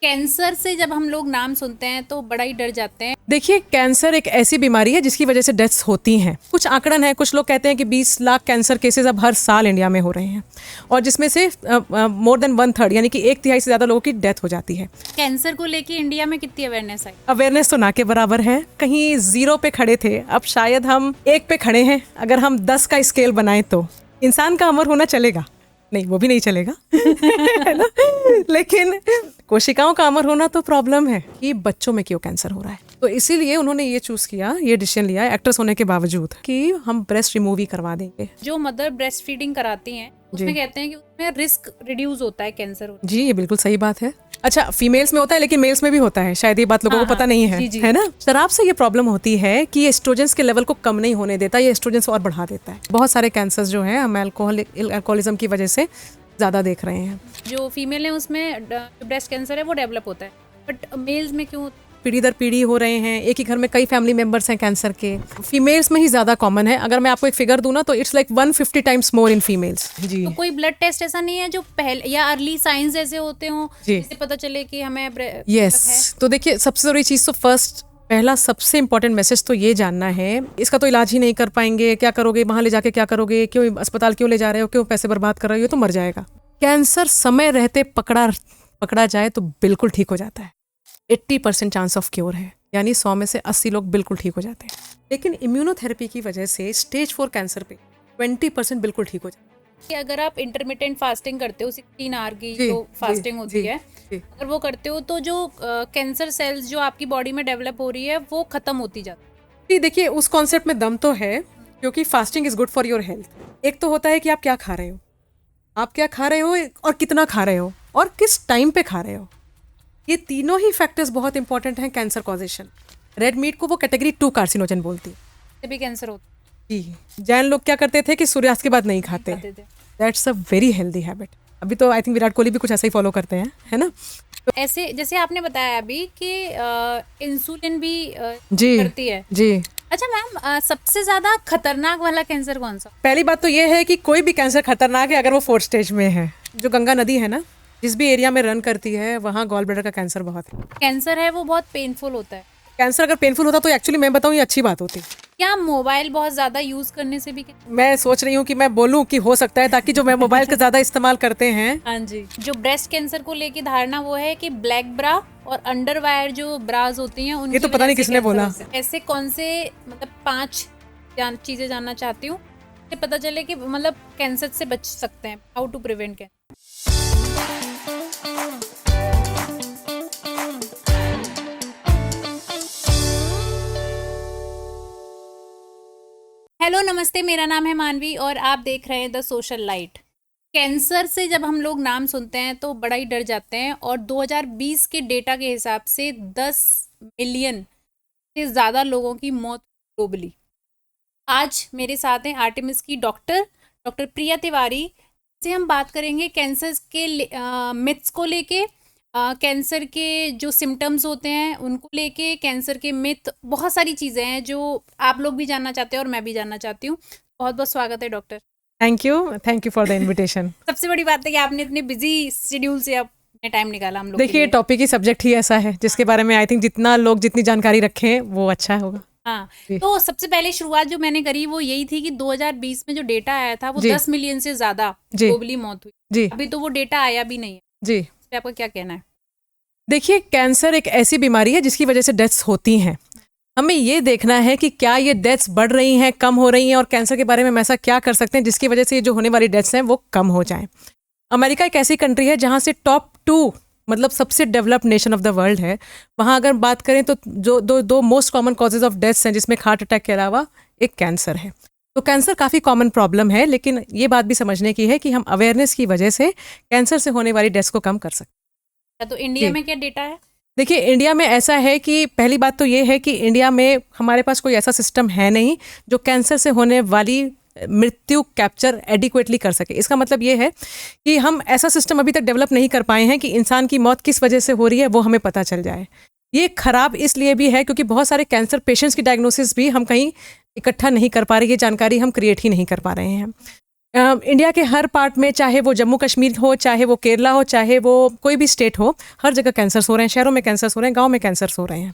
Cancer से जब हम लोग नाम सुनते हैं तो बड़ा ही डर जाते हैं। देखिए, कैंसर एक ऐसी बीमारी है जिसकी वजह से डेथ्स होती हैं। कुछ आंकड़न है, कुछ लोग कहते हैं कि 20 लाख कैंसर केसेस अब हर साल इंडिया में हो रहे हैं और जिसमें से मोर देन 1/3 यानी कि 1/3 से ज़्यादा लोगों की डेथ हो जाती है। कैंसर को लेके इंडिया में कितनी अवेयरनेस आई? अवेयरनेस तो ना के बराबर है। कहीं 0 पे खड़े थे, अब शायद हम 1 पे खड़े हैं। अगर हम 10 का स्केल बनाएं तो इंसान का अमर होना चलेगा? नहीं, वो भी नहीं चलेगा है ना। लेकिन कोशिकाओं का अमर होना तो प्रॉब्लम है कि बच्चों में क्यों कैंसर हो रहा है। तो इसीलिए उन्होंने ये चूज किया, ये डिसीजन लिया एक्ट्रेस होने के बावजूद कि हम ब्रेस्ट रिमूव ही करवा देंगे। जो मदर ब्रेस्ट फीडिंग कराती हैं उसमें कहते हैं कि उसमें रिस्क रिड्यूस होता है कैंसर होने। जी, ये बिल्कुल सही बात है। अच्छा, फीमेल्स में होता है लेकिन मेल्स में भी होता है, शायद ये बात लोगों को पता नहीं है। जी, जी। है ना। शराब से ये प्रॉब्लम होती है कि ये एस्ट्रोजेंस के लेवल को कम नहीं होने देता, ये एस्ट्रोजेंस और बढ़ा देता है। बहुत सारे कैंसर्स जो हैं हम अल्कोहलिज्म की वजह से ज्यादा देख रहे हैं। जो फीमेल है उसमें जो ब्रेस्ट कैंसर है वो डेवलप होता है, बट मेल्स में क्यों? पीढ़ी दर पीढ़ी हो रहे हैं, एक ही घर में कई फैमिली मेंबर्स हैं कैंसर के। फीमेल्स में ही ज्यादा कॉमन है। अगर मैं आपको एक फिगर दूं ना तो it's like 150 times more in females. जी। तो कोई ब्लड टेस्ट ऐसा नहीं है जो पहले या अर्ली साइंस ऐसे होते हों जिससे पता चले कि हमें यस। तो देखिए, सबसे जरूरी चीज तो पहला सबसे इंपॉर्टेंट मैसेज तो ये जानना है, इसका तो इलाज ही नहीं कर पाएंगे, क्या करोगे, वहां ले जाके क्या करोगे, क्यों अस्पताल क्यों ले जा रहे हो, क्यों पैसे बर्बाद कर रहे हो, तो मर जाएगा। कैंसर समय रहते पकड़ा जाए तो बिल्कुल ठीक हो जाता है। 80% चांस ऑफ क्योर है, यानी 100 में से 80 लोग बिल्कुल ठीक हो जाते हैं। लेकिन इम्यूनोथेरेपी की वजह से स्टेज 4 कैंसर पे 20% बिल्कुल ठीक हो जाता है। कि अगर आप इंटरमिटेंट फास्टिंग करते हो 16 आवर की जो फास्टिंग होती है, अगर वो करते हो तो जो कैंसर सेल्स जो आपकी बॉडी में डेवलप हो रही है वो खत्म होती जाती है। देखिए, उस कॉन्सेप्ट में दम तो है, क्योंकि fasting is good for your health. एक तो होता है कि आप क्या खा रहे हो और कितना खा रहे हो और किस टाइम पे खा रहे हो। ये तीनों ही फैक्टर्स बहुत इंपॉर्टेंट हैं कैंसर कॉजेशन। रेड मीट को वो कैटेगरी 2 कार्सिनोजन बोलती है। भी कैंसर होता जी। जैन लोग क्या करते थे कि सूर्यास्त के बाद नहीं खाते। That's a very healthy habit. अभी तो आई थिंक विराट कोहली भी कुछ ऐसा ही फॉलो करते हैं, है ना। तो ऐसे जैसे आपने बताया अभी कि इंसुलिन भी करती है। जी। अच्छा मैम, सबसे ज्यादा खतरनाक वाला कैंसर कौन सा? पहली बात तो ये है कि कोई भी कैंसर खतरनाक है अगर वो 4th स्टेज में है। जो गंगा नदी है ना, जिस भी एरिया में रन करती है वहाँ गॉल ब्लैडर का कैंसर बहुत है। कैंसर है वो बहुत पेनफुल होता है। कैंसर अगर पेनफुल होता तो एक्चुअली मैं बताऊँ ये अच्छी बात होती। क्या मोबाइल बहुत ज्यादा यूज करने से भी? मैं सोच रही हूँ कि मैं बोलूँ कि हो सकता है, ताकि जो मैं मोबाइल का ज्यादा इस्तेमाल करते हैं। हाँ जी। जो ब्रेस्ट कैंसर को लेके धारणा वो है कि ब्लैक ब्रा और अंडरवायर जो ब्राज होती हैं उनकी ये तो पता नहीं किसने बोला। ऐसे कौन से मतलब 5 चीजें जानना चाहती हूँ, पता चले कि मतलब कैंसर से बच सकते हैं। How to prevent cancer. Hello नमस्ते, मेरा नाम है मानवी और आप देख रहे हैं द सोशल लाइट। कैंसर से जब हम लोग नाम सुनते हैं तो बड़ा ही डर जाते हैं और 2020 के डेटा के हिसाब से 10 मिलियन से ज़्यादा लोगों की मौत ग्लोबली। आज मेरे साथ हैं आर्टेमिस की डॉक्टर प्रिया तिवारी से हम बात करेंगे कैंसर के मिथ्स को लेके, कैंसर के जो सिम्टम्स होते हैं उनको लेके, कैंसर के मिथ, बहुत सारी चीज़ें हैं जो आप लोग भी जानना चाहते हैं और मैं भी जानना चाहती हूँ। बहुत बहुत स्वागत है doctor. Thank you for the invitation. सबसे बड़ी बात है कि आपने इतने बिजी शेड्यूल से अपने टाइम निकाला हम लोग। देखिए, टॉपिक ही सब्जेक्ट ही ऐसा है जिसके बारे में आई थिंक जितना लोग जितनी जानकारी रखें वो अच्छा होगा। हाँ, तो सबसे पहले शुरुआत जो मैंने करी वो यही थी कि 2020 में जो डेटा आया था वो 10 मिलियन से ज्यादा ग्लोबली मौत हुई। जी। अभी तो वो डेटा आया भी नहीं है। जी। इस पे आपका क्या कहना है? देखिए, कैंसर एक ऐसी बीमारी है जिसकी वजह से डेथ्स होती हैं। हमें ये देखना है कि क्या ये डेथ्स बढ़ रही हैं, कम हो रही हैं, और कैंसर के बारे में हम ऐसा क्या कर सकते हैं जिसकी वजह से ये जो होने वाली डेथ्स हैं वो कम हो जाएं। अमेरिका एक ऐसी कंट्री है जहाँ से टॉप 2 मतलब सबसे developed nation of the world है। वहाँ अगर बात करें तो जो दो most common causes of deaths हैं, जिसमें हार्ट अटैक के अलावा एक कैंसर है। तो कैंसर काफ़ी कॉमन प्रॉब्लम है, लेकिन ये बात भी समझने की है कि हम अवेयरनेस की वजह से कैंसर से होने वाली डेथ्स को कम कर सकते हैं। तो इंडिया में क्या डेटा है? देखिए, इंडिया में ऐसा है कि पहली बात तो ये है कि इंडिया में हमारे पास कोई ऐसा सिस्टम है नहीं जो कैंसर से होने वाली मृत्यु कैप्चर एडिक्वेटली कर सके। इसका मतलब ये है कि हम ऐसा सिस्टम अभी तक डेवलप नहीं कर पाए हैं कि इंसान की मौत किस वजह से हो रही है वो हमें पता चल जाए। ये खराब इसलिए भी है क्योंकि बहुत सारे कैंसर पेशेंट्स की डायग्नोसिस भी हम कहीं इकट्ठा नहीं कर पा रहे, ये जानकारी हम क्रिएट ही नहीं कर पा रहे हैं। इंडिया के हर पार्ट में, चाहे वो जम्मू कश्मीर हो, चाहे वो केरला हो, चाहे वो कोई भी स्टेट हो, हर जगह कैंसर्स हो रहे हैं। शहरों में कैंसर्स हो रहे हैं, गांव में कैंसर्स हो रहे हैं।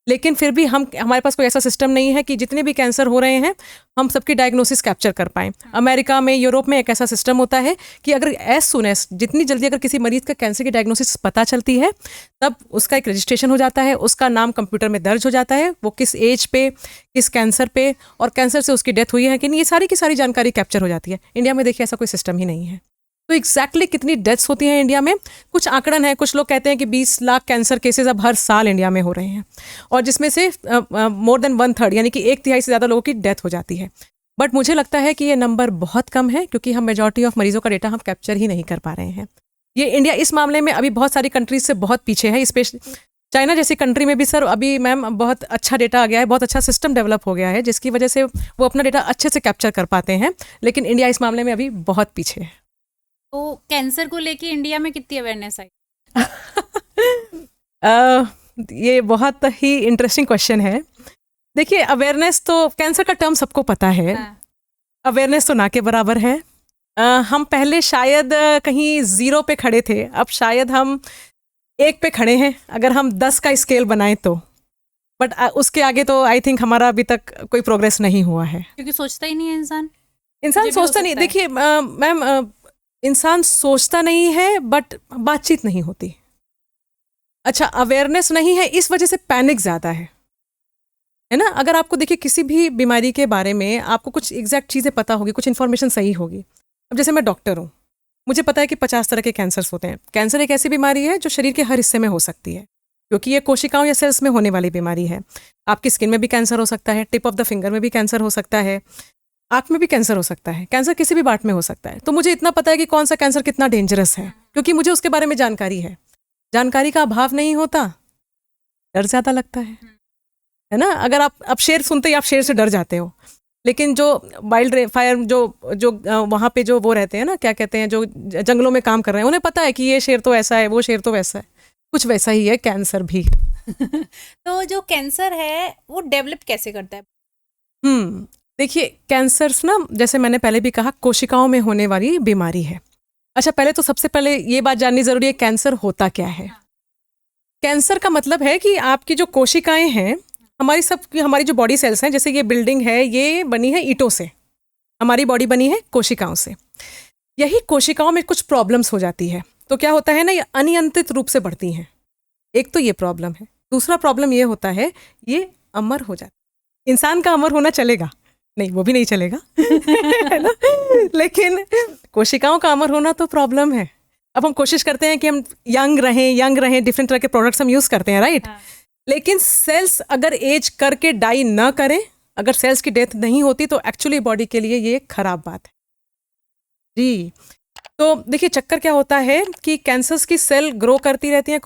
लेकिन फिर भी हमारे पास कोई ऐसा सिस्टम नहीं है कि जितने भी कैंसर हो रहे हैं हम सबकी डायग्नोसिस कैप्चर कर पाएँ। अमेरिका में, यूरोप में एक ऐसा सिस्टम होता है कि अगर एज सुन एज, जितनी जल्दी अगर किसी मरीज का कैंसर की डायग्नोसिस पता चलती है, तब उसका एक रजिस्ट्रेशन हो जाता है, उसका नाम कंप्यूटर में दर्ज हो जाता है, वो किस एज पे, किस कैंसर पे, और कैंसर से उसकी डेथ हुई है कि नहीं, ये सारी की सारी जानकारी कैप्चर हो जाती है। इंडिया में देखिए ऐसा कोई सिस्टम ही नहीं है। तो एग्जैक्टली कितनी डेथ्स होती हैं इंडिया में, कुछ आंकड़न है। कुछ लोग कहते हैं कि 20 लाख कैंसर केसेस अब हर साल इंडिया में हो रहे हैं, और जिसमें से मोर देन 1/3 यानी कि 1/3 से ज़्यादा लोगों की डेथ हो जाती है। बट मुझे लगता है कि ये नंबर बहुत कम है, क्योंकि हम मेजॉरिटी ऑफ मरीजों का डेटा हम कैप्चर ही नहीं कर पा रहे हैं। ये इंडिया इस मामले में अभी बहुत सारी कंट्रीज से बहुत पीछे है। स्पेशली चाइना जैसी कंट्री में भी सर अभी मैम बहुत अच्छा डेटा आ गया है, बहुत अच्छा सिस्टम डेवलप हो गया है, जिसकी वजह से वो अपना डेटा अच्छे से कैप्चर कर पाते हैं। लेकिन इंडिया इस मामले में अभी बहुत पीछे है। तो कैंसर को लेके इंडिया में कितनी अवेयरनेस आई? ये बहुत ही इंटरेस्टिंग क्वेश्चन है। देखिए, अवेयरनेस तो, कैंसर का टर्म सबको पता है। अवेयरनेस तो ना के बराबर है। हम पहले शायद कहीं 0 पे खड़े थे, अब शायद हम 1 पे खड़े हैं, अगर हम 10 का स्केल बनाएं तो। बट उसके आगे तो आई थिंक हमारा अभी तक कोई प्रोग्रेस नहीं हुआ है, क्योंकि सोचता ही नहीं है इंसान सोचता नहीं। देखिए मैम, इंसान सोचता नहीं है, बट बातचीत नहीं होती। अच्छा, अवेयरनेस नहीं है, इस वजह से पैनिक ज़्यादा है ना। अगर आपको देखिए किसी भी बीमारी के बारे में आपको कुछ एग्जैक्ट चीज़ें पता होगी, कुछ इन्फॉर्मेशन सही होगी। अब जैसे मैं डॉक्टर हूँ, मुझे पता है कि 50 तरह के कैंसर्स होते हैं। कैंसर एक ऐसी बीमारी है जो शरीर के हर हिस्से में हो सकती है, क्योंकि ये कोशिकाओं या सेल्स में होने वाली बीमारी है। आपकी स्किन में भी कैंसर हो सकता है, टिप ऑफ द फिंगर में भी कैंसर हो सकता है, आँख में भी कैंसर हो सकता है, कैंसर किसी भी पार्ट में हो सकता है। तो मुझे इतना पता है कि कौन सा कैंसर कितना डेंजरस है, क्योंकि मुझे उसके बारे में जानकारी है। जानकारी का अभाव नहीं होता, डर ज़्यादा लगता है ना। अगर आप शेर सुनते ही आप शेर से डर जाते हो, लेकिन जो वाइल्ड फायर जो वहाँ पे जो वो रहते हैं ना, क्या कहते हैं, जो जंगलों में काम कर रहे हैं, उन्हें पता है कि ये शेर तो ऐसा है, वो शेर तो वैसा है। कुछ वैसा ही है कैंसर भी। तो जो कैंसर है वो डेवलप कैसे करता है? देखिए, कैंसर्स ना, जैसे मैंने पहले भी कहा, कोशिकाओं में होने वाली बीमारी है। अच्छा, पहले तो सबसे पहले ये बात जाननी जरूरी है, कैंसर होता क्या है। कैंसर का मतलब है कि आपकी जो कोशिकाएं हैं, हमारी जो बॉडी सेल्स हैं, जैसे ये बिल्डिंग है, ये बनी है ईंटों से, हमारी बॉडी बनी है कोशिकाओं से। यही कोशिकाओं में कुछ प्रॉब्लम्स हो जाती है, तो क्या होता है ना, ये अनियंत्रित रूप से बढ़ती हैं। एक तो ये प्रॉब्लम है। दूसरा प्रॉब्लम ये होता है, ये अमर हो जाता है। इंसान का अमर होना चलेगा नहीं, वो भी नहीं चलेगा है ना, लेकिन कोशिकाओं का अमर होना तो प्रॉब्लम है। अब हम कोशिश करते हैं कि हम यंग रहें, डिफरेंट तरह के प्रोडक्ट्स हम यूज़ करते हैं, राइट। लेकिन सेल्स अगर एज करके डाई ना करें, अगर सेल्स की डेथ नहीं होती, तो एक्चुअली बॉडी के लिए ये खराब बात है जी। तो देखिए, चक्कर क्या होता है कि कैंसर्स की सेल ग्रो करती रहती हैं।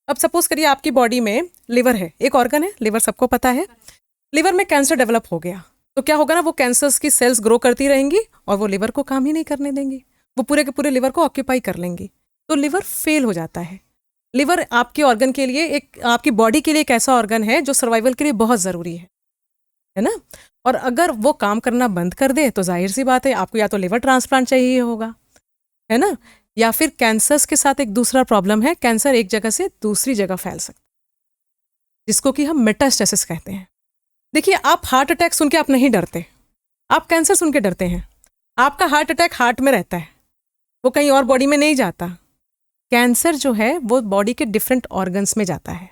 अब सपोज करिए आपकी बॉडी में लिवर है, एक ऑर्गन है, लिवर सबको पता है। लिवर में कैंसर डेवलप हो गया, तो क्या होगा ना, वो कैंसर्स की सेल्स ग्रो करती रहेंगी और वो लिवर को काम ही नहीं करने देंगी, वो पूरे के पूरे लिवर को ऑक्यूपाई कर लेंगी, तो लिवर फेल हो जाता है। लिवर आपके ऑर्गन के लिए, आपकी बॉडी के लिए एक ऐसा ऑर्गन है जो सर्वाइवल के लिए बहुत ज़रूरी है ना। और अगर वो काम करना बंद कर दे, तो जाहिर सी बात है आपको या तो लिवर ट्रांसप्लांट चाहिए होगा, है ना। या फिर कैंसर्स के साथ एक दूसरा प्रॉब्लम है, कैंसर एक जगह से दूसरी जगह फैल सकता है, जिसको कि हम मेटास्टेसिस कहते हैं। देखिए, आप हार्ट अटैक सुन के आप नहीं डरते, आप कैंसर सुन के डरते हैं। आपका हार्ट अटैक हार्ट में रहता है, वो कहीं और बॉडी में नहीं जाता। कैंसर जो है वो बॉडी के डिफरेंट ऑर्गन्स में जाता है।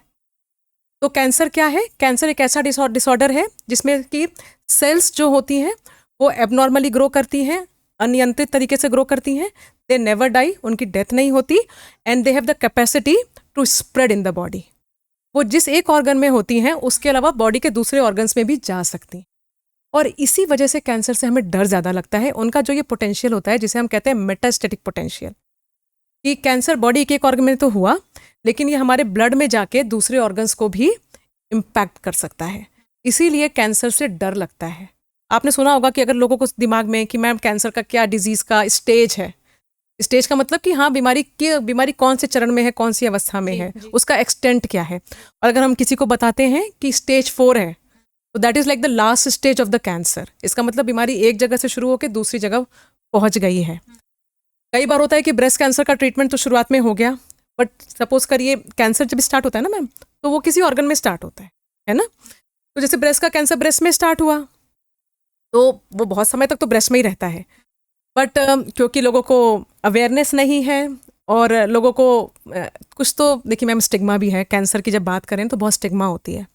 तो कैंसर क्या है? कैंसर एक ऐसा डिसऑर्डर है जिसमें कि सेल्स जो होती हैं वो एबनॉर्मली ग्रो करती हैं, अनियंत्रित तरीके से ग्रो करती हैं। दे नेवर डाई, उनकी डेथ नहीं होती, and they have the capacity to spread in the body. वो जिस एक ऑर्गन में होती हैं उसके अलावा बॉडी के दूसरे ऑर्गन्स में भी जा सकती हैं। और इसी वजह से कैंसर से हमें डर ज़्यादा लगता है। उनका जो ये पोटेंशियल होता है, जिसे हम कहते हैं मेटास्टेटिक पोटेंशियल, कि कैंसर बॉडी के एक ऑर्गन में तो हुआ, लेकिन ये हमारे ब्लड में जाके दूसरे ऑर्गन्स को भी इम्पैक्ट कर सकता है। इसीलिए कैंसर से डर लगता है। आपने सुना होगा कि अगर लोगों को दिमाग में कि मैम कैंसर का क्या डिजीज़ का स्टेज है, स्टेज का मतलब कि हाँ बीमारी कौन से चरण में है, कौन सी अवस्था में है, उसका एक्सटेंट क्या है। और अगर हम किसी को बताते हैं कि स्टेज 4 है, तो that is like the last stage of the cancer. इसका मतलब बीमारी एक जगह से शुरू होकर दूसरी जगह पहुंच गई है। कई बार होता है कि ब्रेस्ट कैंसर का ट्रीटमेंट तो शुरुआत में हो गया, बट सपोज करिए कैंसर जब स्टार्ट होता है ना मैम, तो वो किसी ऑर्गन में स्टार्ट होता है ना। तो जैसे ब्रेस्ट का कैंसर ब्रेस्ट में स्टार्ट हुआ तो वो बहुत समय तक तो ब्रेस्ट में ही रहता है, बट क्योंकि लोगों को अवेयरनेस नहीं है और लोगों को कुछ तो देखिए मैम स्टिग्मा भी है। कैंसर की जब बात करें तो बहुत स्टिग्मा होती है।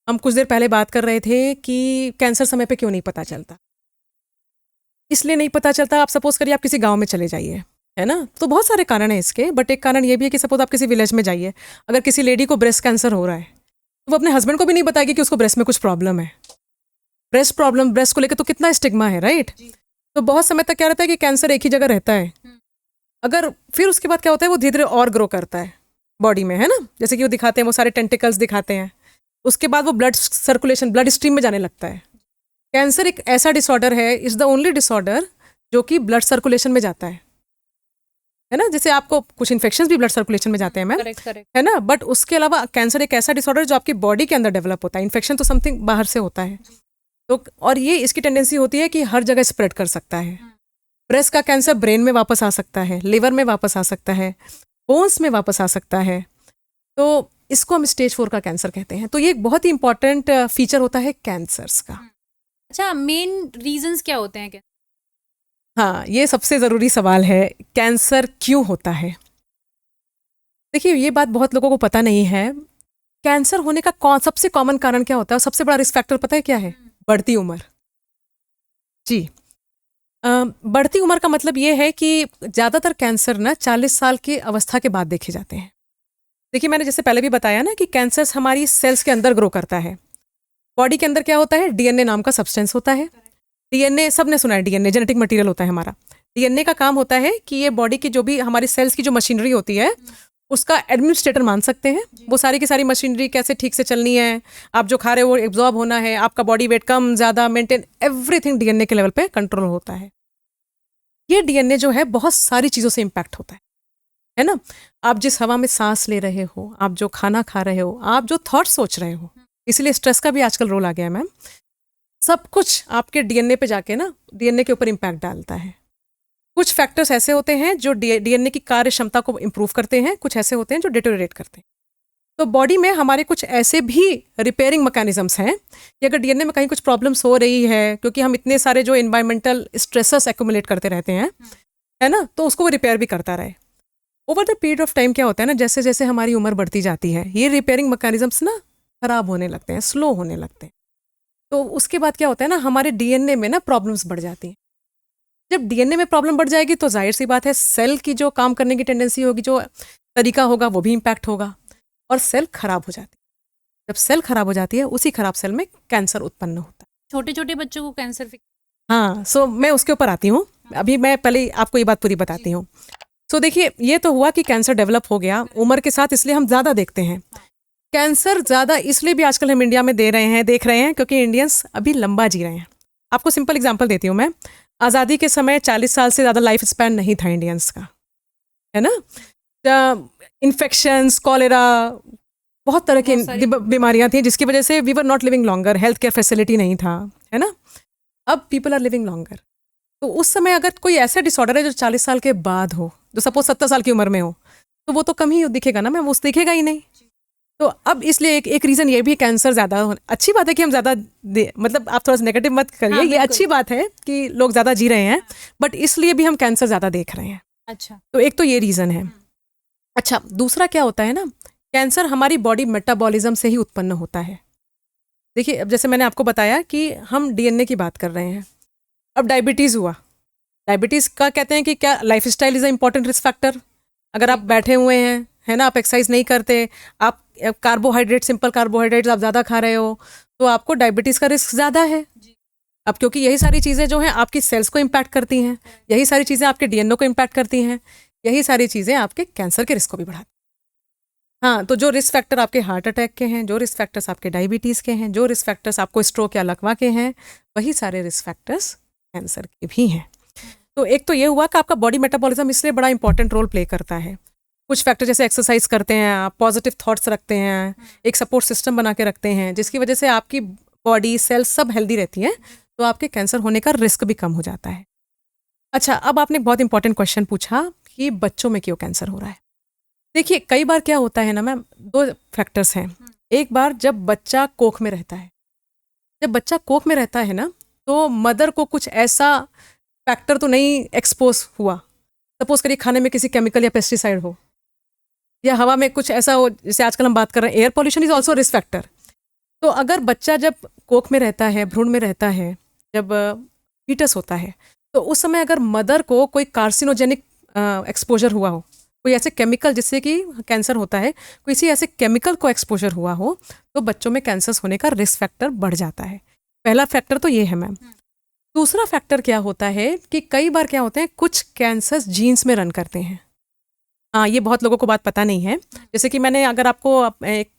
हम कुछ देर पहले बात कर रहे थे कि कैंसर समय पे क्यों नहीं पता चलता। इसलिए नहीं पता चलता, आप सपोज करिए आप किसी गांव में चले जाइए, है ना, तो बहुत सारे कारण हैं इसके, बट एक कारण ये भी है कि सपोज आप किसी विलेज में जाइए, अगर किसी लेडी को ब्रेस्ट कैंसर हो रहा है तो वो अपने हस्बैंड को भी नहीं बताएगी कि उसको ब्रेस्ट में कुछ प्रॉब्लम है। ब्रेस्ट को लेकर तो कितना स्टिग्मा है, राइट। तो बहुत समय तक क्या रहता है कि कैंसर एक ही जगह रहता है। अगर फिर उसके बाद क्या होता है, वो धीरे धीरे और ग्रो करता है बॉडी में, है ना, जैसे कि वो दिखाते हैं, वो सारे टेंटिकल्स दिखाते हैं। उसके बाद वो ब्लड सर्कुलेशन, ब्लड स्ट्रीम में जाने लगता है। कैंसर एक ऐसा डिसऑर्डर है, इज द ओनली डिसऑर्डर जो कि ब्लड सर्कुलेशन में जाता है ना। जैसे आपको कुछ इन्फेक्शंस भी ब्लड सर्कुलेशन में जाते हैं मैम, है ना, बट उसके अलावा कैंसर एक ऐसा डिसऑर्डर जो आपकी बॉडी के अंदर डेवलप होता है। इन्फेक्शन तो समथिंग बाहर से होता है, तो और ये इसकी टेंडेंसी होती है कि हर जगह स्प्रेड कर सकता है। ब्रेस्ट का कैंसर ब्रेन में वापस आ सकता है, लिवर में वापस आ सकता है, बोन्स में वापस आ सकता है। तो इसको हम स्टेज 4 का कैंसर कहते हैं। तो ये एक बहुत ही इंपॉर्टेंट फीचर होता है कैंसर्स का। अच्छा, मेन रीजंस क्या होते हैं? हाँ, ये सबसे ज़रूरी सवाल है, कैंसर क्यों होता है। देखिए ये बात बहुत लोगों को पता नहीं है। कैंसर होने का सबसे कॉमन कारण क्या होता है, सबसे बड़ा रिस्क फैक्टर पता है क्या है? बढ़ती उम्र। जी, बढ़ती उम्र का मतलब ये है कि ज़्यादातर कैंसर ना 40 साल की अवस्था के बाद देखे जाते हैं। देखिए मैंने जैसे पहले भी बताया ना कि कैंसर हमारी सेल्स के अंदर ग्रो करता है। बॉडी के अंदर क्या होता है, डीएनए नाम का सब्सटेंस होता है। डीएनए सबने सुना है, डीएनए जेनेटिक मटेरियल होता है हमारा। डीएनए का काम होता है कि ये बॉडी की जो भी हमारी सेल्स की जो मशीनरी होती है उसका एडमिनिस्ट्रेटर मान सकते हैं। वो सारी की सारी मशीनरी कैसे ठीक से चलनी है, आप जो खा रहे हो वो एब्जॉर्ब होना है, आपका बॉडी वेट कम ज़्यादा मेंटेन, एवरीथिंग डीएनए के लेवल पे कंट्रोल होता है। ये डीएनए जो है बहुत सारी चीज़ों से इम्पैक्ट होता है ना। आप जिस हवा में सांस ले रहे हो, आप जो खाना खा रहे हो, आप जो थॉट सोच रहे हो, इसलिए स्ट्रेस का भी आजकल रोल आ गया है मैम। सब कुछ आपके डीएनए पे जाके ना डीएनए के ऊपर इम्पैक्ट डालता है। कुछ फैक्टर्स ऐसे होते हैं जो डीएनए की कार्य क्षमता को इम्प्रूव करते हैं, कुछ ऐसे होते हैं जो डिटोरेट करते हैं। तो बॉडी में हमारे कुछ ऐसे भी रिपेयरिंग मैकेनिज्म्स हैं कि अगर डीएनए में कहीं कुछ प्रॉब्लम्स हो रही है, क्योंकि हम इतने सारे जो एनवायरमेंटल स्ट्रेसेस एक्यूमुलेट करते रहते हैं, है ना, तो उसको वो रिपेयर भी करता रहे। Over the period of time क्या होता है ना, जैसे जैसे हमारी उम्र बढ़ती जाती है ये रिपेयरिंग मैकेनिज्म्स ना खराब होने लगते हैं, स्लो होने लगते हैं। तो उसके बाद क्या होता है ना, हमारे डीएनए में ना प्रॉब्लम्स बढ़ जाती हैं। जब डीएनए में प्रॉब्लम बढ़ जाएगी तो जाहिर सी बात है सेल की जो काम करने की टेंडेंसी होगी, जो तरीका होगा, वो भी इम्पैक्ट होगा और सेल खराब हो जाती है। जब सेल खराब हो जाती है उसी खराब सेल में कैंसर उत्पन्न होता है। छोटे छोटे बच्चों को कैंसर? हाँ, सो मैं उसके ऊपर आती हूँ। अभी मैं पहले आपको ये बात पूरी बताती हूँ। सो देखिए ये तो हुआ कि कैंसर डेवलप हो गया उम्र के साथ, इसलिए हम ज़्यादा देखते हैं। कैंसर ज़्यादा इसलिए भी आजकल हम इंडिया में देख रहे हैं क्योंकि इंडियंस अभी लंबा जी रहे हैं। आपको सिंपल एग्जांपल देती हूँ मैं। आज़ादी के समय 40 साल से ज़्यादा लाइफ स्पैन नहीं था इंडियंस का, है ना। इन्फेक्शंस, कॉलेरा, बहुत तरह की बीमारियां थी जिसकी वजह से we were not living longer, health care facility नहीं था, है ना। अब पीपल आर लिविंग लॉन्गर। तो उस समय अगर कोई ऐसा डिसऑर्डर है जो 40 साल के बाद हो, जो सपोज 70 साल की उम्र में हो, तो वो तो कम ही दिखेगा ना मैम, वो दिखेगा ही नहीं। तो अब इसलिए एक रीज़न ये भी कैंसर ज़्यादा अच्छी बात है कि हम ज़्यादा मतलब आप थोड़ा सा नेगेटिव मत करिए। हाँ, ये अच्छी बात है कि लोग ज़्यादा जी रहे हैं, बट इसलिए भी हम कैंसर ज़्यादा देख रहे हैं। अच्छा, तो एक तो ये रीज़न है। अच्छा, दूसरा क्या होता है ना, कैंसर हमारी बॉडी मेटाबॉलिज्म से ही उत्पन्न होता है। देखिए अब जैसे मैंने आपको बताया कि हम डीएनए की बात कर रहे हैं। अब डायबिटीज़ हुआ, डायबिटीज़ का कहते हैं कि क्या life style is a important risk factor. अगर आप बैठे हुए हैं, है ना, आप एक्सरसाइज नहीं करते, आप कार्बोहाइड्रेट, सिंपल कार्बोहाइड्रेट्स आप ज़्यादा खा रहे हो, तो आपको डायबिटीज़ का रिस्क ज़्यादा है। अब क्योंकि यही सारी चीज़ें जो हैं आपकी सेल्स को इम्पैक्ट करती हैं, यही सारी चीज़ें आपके डीएनए को इम्पैक्ट करती हैं, यही सारी चीज़ें आपके कैंसर के रिस्क को भी बढ़ाती हैं। हाँ, तो जो रिस्क फैक्टर आपके हार्ट अटैक के हैं, जो रिस्क फैक्टर्स आपके डायबिटीज़ के हैं, जो रिस्क फैक्टर्स आपको स्ट्रोक या लकवा के हैं, वही सारे रिस्क फैक्टर्स कैंसर के भी हैं। तो एक तो ये हुआ कि आपका बॉडी मेटाबॉलिज्म इसलिए बड़ा इंपॉर्टेंट रोल प्ले करता है। कुछ फैक्टर जैसे एक्सरसाइज करते हैं आप, पॉजिटिव थॉट्स रखते हैं, एक सपोर्ट सिस्टम बना के रखते हैं, जिसकी वजह से आपकी बॉडी सेल्स सब हेल्दी रहती हैं तो आपके कैंसर होने का रिस्क भी कम हो जाता है। अच्छा, अब आपने एक बहुत इंपॉर्टेंट क्वेश्चन पूछा कि बच्चों में क्यों कैंसर हो रहा है। देखिए, कई बार क्या होता है ना मैम, दो फैक्टर्स हैं। एक बार जब बच्चा कोख में रहता है, जब बच्चा कोख में रहता है ना, तो मदर को कुछ ऐसा फैक्टर तो नहीं एक्सपोज हुआ। सपोज करिए खाने में किसी केमिकल या पेस्टिसाइड हो, या हवा में कुछ ऐसा हो, जैसे आजकल हम बात कर रहे हैं air pollution is also risk factor. तो अगर बच्चा जब कोख में रहता है, भ्रूण में रहता है, जब फीटस होता है, तो उस समय अगर मदर को कोई कार्सिनोजेनिक एक्सपोजर हुआ हो, कोई ऐसे केमिकल जिससे कि कैंसर होता है, किसी ऐसे केमिकल को एक्सपोजर हुआ हो, तो बच्चों में कैंसर होने का रिस्क फैक्टर बढ़ जाता है। पहला फैक्टर तो ये है मैम। दूसरा फैक्टर क्या होता है कि कई बार क्या होते हैं, कुछ कैंसर्स जीन्स में रन करते हैं। हाँ, ये बहुत लोगों को बात पता नहीं है। जैसे कि मैंने